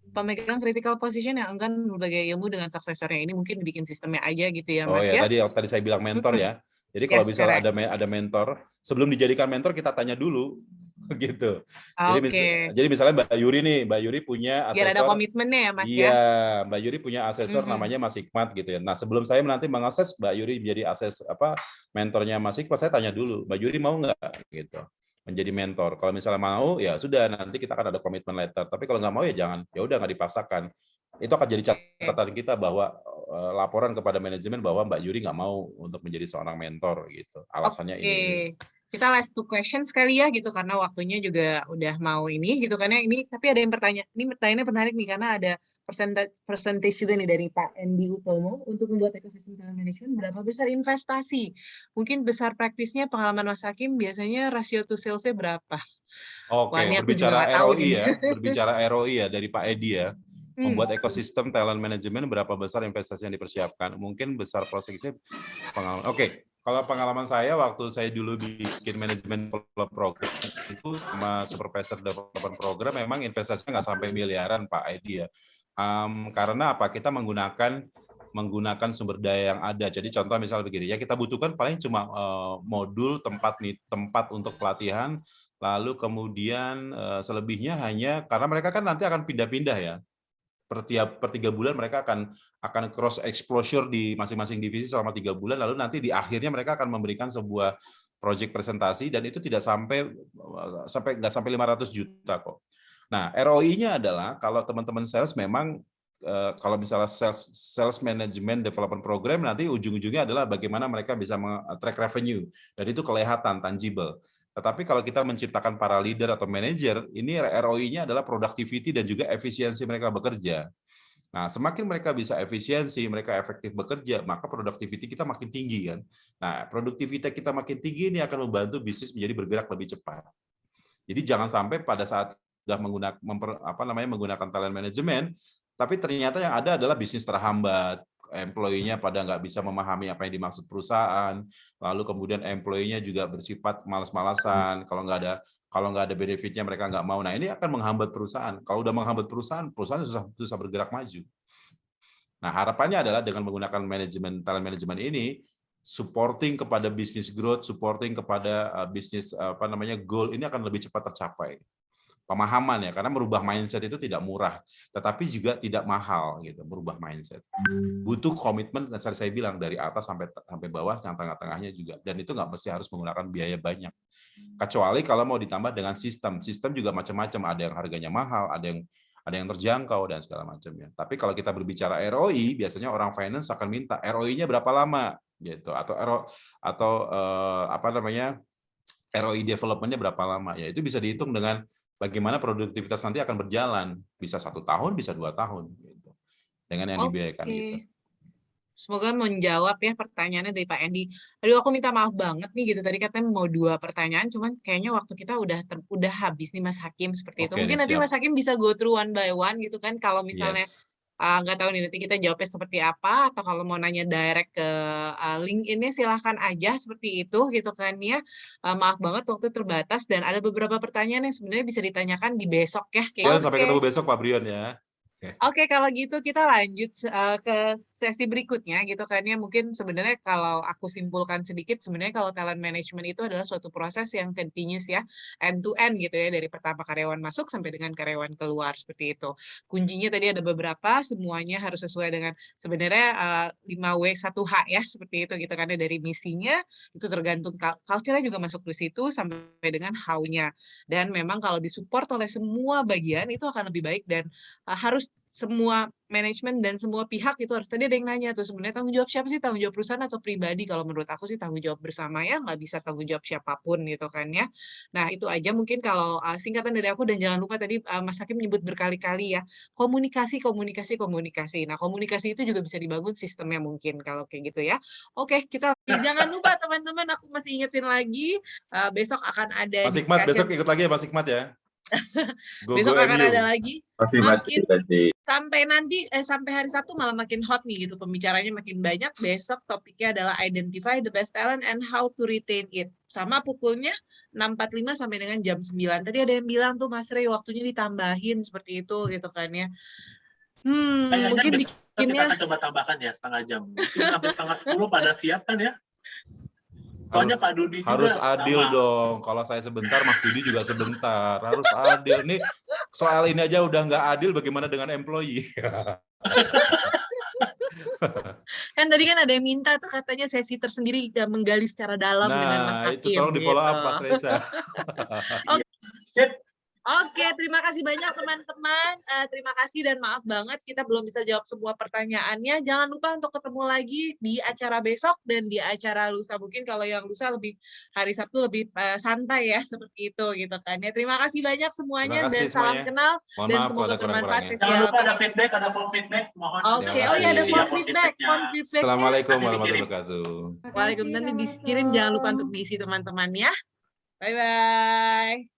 pemegang critical position yang enggan berbagi ilmu dengan suksesornya ini mungkin bikin sistemnya aja gitu ya Mas ya? Tadi saya bilang mentor ya. Jadi kalau misalnya ada mentor, sebelum dijadikan mentor kita tanya dulu gitu. Jadi misalnya Mbak Yuri punya asesor. Biar ada komitmennya ya Mas ya. Iya, Mbak Yuri punya asesor namanya Mas Hikmat gitu ya. Nah sebelum saya nanti mengakses Mbak Yuri menjadi mentornya Mas Hikmat, saya tanya dulu Mbak Yuri mau nggak gitu menjadi mentor. Kalau misalnya mau ya sudah, nanti kita akan ada komitmen letter. Tapi kalau nggak mau ya jangan, ya udah nggak dipaksakan. Itu akan jadi catatan kita bahwa laporan kepada manajemen bahwa Mbak Yuri nggak mau untuk menjadi seorang mentor gitu. Alasannya ini. Kita last 2 questions sekali ya gitu, karena waktunya juga udah mau ini gitu kan ya. Ini tapi ada yang ini pertanyaannya menarik nih, karena ada percentage juga nih dari Pak Endi Utomo. Untuk membuat ekosistem talent management, berapa besar investasi? Mungkin besar praktisnya pengalaman Mas Hakim, biasanya rasio to sales-nya berapa? Oke, berbicara ROI ya, berbicara ROI ya dari Pak Edi ya. Membuat ekosistem talent management, berapa besar investasi yang dipersiapkan? Mungkin besar prosesnya pengalaman. Oke, kalau pengalaman saya waktu saya dulu bikin manajemen program itu sama supervisor development program, memang investasinya nggak sampai miliaran Pak Edi ya. Karena apa? Kita menggunakan sumber daya yang ada. Jadi contoh misalnya begini, ya kita butuhkan paling cuma modul, tempat untuk pelatihan, lalu kemudian selebihnya hanya karena mereka kan nanti akan pindah-pindah ya. Per 3 bulan mereka akan cross exposure di masing-masing divisi selama 3 bulan, lalu nanti di akhirnya mereka akan memberikan sebuah project presentasi, dan itu tidak sampai 500 juta kok. Nah, ROI-nya adalah kalau teman-teman sales memang kalau misalnya sales management development program, nanti ujung-ujungnya adalah bagaimana mereka bisa track revenue, dan itu kelihatan tangible. Tetapi kalau kita menciptakan para leader atau manajer, ini ROI-nya adalah productivity dan juga efisiensi mereka bekerja. Nah, semakin mereka bisa efisiensi, mereka efektif bekerja, maka productivity kita makin tinggi kan. Nah, produktivitas kita makin tinggi ini akan membantu bisnis menjadi bergerak lebih cepat. Jadi jangan sampai pada saat sudah menggunakan talent management, tapi ternyata yang ada adalah bisnis terhambat, employee-nya pada nggak bisa memahami apa yang dimaksud perusahaan, lalu kemudian employee-nya juga bersifat malas-malasan, kalau nggak ada benefitnya mereka nggak mau. Nah, ini akan menghambat perusahaan. Kalau udah menghambat perusahaan susah bergerak maju. Nah, harapannya adalah dengan menggunakan talent management ini, supporting kepada business growth, supporting kepada bisnis goal ini akan lebih cepat tercapai. Pemahaman ya, karena merubah mindset itu tidak murah, tetapi juga tidak mahal gitu. Merubah mindset butuh komitmen, saya bilang dari atas sampai bawah, yang tengah-tengahnya juga, dan itu nggak mesti harus menggunakan biaya banyak, kecuali kalau mau ditambah dengan sistem juga macam-macam, ada yang harganya mahal, ada yang terjangkau dan segala macamnya. Tapi kalau kita berbicara ROI, biasanya orang finance akan minta ROI-nya berapa lama gitu, atau ROI development-nya berapa lama, ya itu bisa dihitung dengan bagaimana produktivitas nanti akan berjalan, bisa 1 tahun, bisa 2 tahun, gitu. Dengan yang dibiayakan gitu. Semoga menjawab ya pertanyaannya dari Pak Endi. Aduh, aku minta maaf banget nih gitu. Tadi katanya mau 2 pertanyaan, cuman kayaknya waktu kita udah habis nih Mas Hakim seperti itu. Mungkin nanti Mas Hakim bisa go through one by one gitu kan. Kalau misalnya nggak tahu nih nanti kita jawabnya seperti apa, atau kalau mau nanya direct ke LinkedIn-nya silahkan aja seperti itu gitu kan ya. Maaf banget waktu terbatas, dan ada beberapa pertanyaan yang sebenarnya bisa ditanyakan di besok ya. Sampai ketemu besok Pak Brion ya. Oke, kalau gitu kita lanjut ke sesi berikutnya gitu kan ya. Mungkin sebenarnya kalau aku simpulkan sedikit, sebenarnya kalau talent management itu adalah suatu proses yang continuous ya, end to end gitu ya, dari pertama karyawan masuk sampai dengan karyawan keluar seperti itu. Kuncinya tadi ada beberapa, semuanya harus sesuai dengan sebenarnya 5W 1H ya, seperti itu gitu kan ya, dari misinya itu tergantung culture-nya juga masuk di situ sampai dengan how-nya. Dan memang kalau disupport oleh semua bagian itu akan lebih baik, dan harus semua manajemen dan semua pihak itu harus, tadi ada yang nanya tuh sebenarnya tanggung jawab siapa sih, tanggung jawab perusahaan atau pribadi? Kalau menurut aku sih tanggung jawab bersama ya, nggak bisa tanggung jawab siapapun gitu kan ya. Nah itu aja mungkin kalau singkatan dari aku, dan jangan lupa tadi Mas Hakim menyebut berkali-kali ya, komunikasi. Nah komunikasi itu juga bisa dibangun sistemnya mungkin kalau kayak gitu ya. Oke, kita jangan lupa teman-teman, aku masih ingetin lagi besok akan ada Mas Hikmat, besok ikut lagi ya Mas Hikmat ya. Besok akan ada lagi. Pasti. Sampai hari Sabtu malah makin hot nih gitu, pembicaranya makin banyak. Besok topiknya adalah identify the best talent and how to retain it. Sama pukulnya 6.45 sampai dengan jam 9. Tadi ada yang bilang tuh Mas Rey waktunya ditambahin seperti itu gitu kan ya. Mungkin bikinnya kita akan coba tambahkan ya setengah jam. Mungkin sampai setengah 10 pada siap kan ya. Soalnya Pak Dudi juga harus adil sama. dong. Kalau saya sebentar, Mas Dudi juga sebentar. Harus adil. Nih soal ini aja udah nggak adil, bagaimana dengan employee? Kan tadi kan ada yang minta tuh katanya sesi tersendiri menggali secara dalam dengan Mas Nah, itu Hakim tolong di follow up, gitu. Mas Reza. Sip. Oke, terima kasih banyak teman-teman. Terima kasih dan maaf banget kita belum bisa jawab semua pertanyaannya. Jangan lupa untuk ketemu lagi di acara besok dan di acara lusa. Mungkin kalau yang lusa lebih hari Sabtu lebih santai ya seperti itu gitu kan ya. Terima kasih banyak semuanya Terima kasih dan salam semuanya. kenal Mohon dan maaf kalau semoga ada bermanfaat kurang-kurangnya. sesi Jangan lupa malam ada ini. feedback, ada form feedback. Mohon Oke, Terima oh iya ada kasih. form form feedback. feedbacknya. Form feedbacknya. Assalamualaikum Nanti warahmatullahi dikirim. wabarakatuh. Waalaikumsalam, nanti dikirim jangan lupa untuk diisi teman-teman ya. Bye-bye.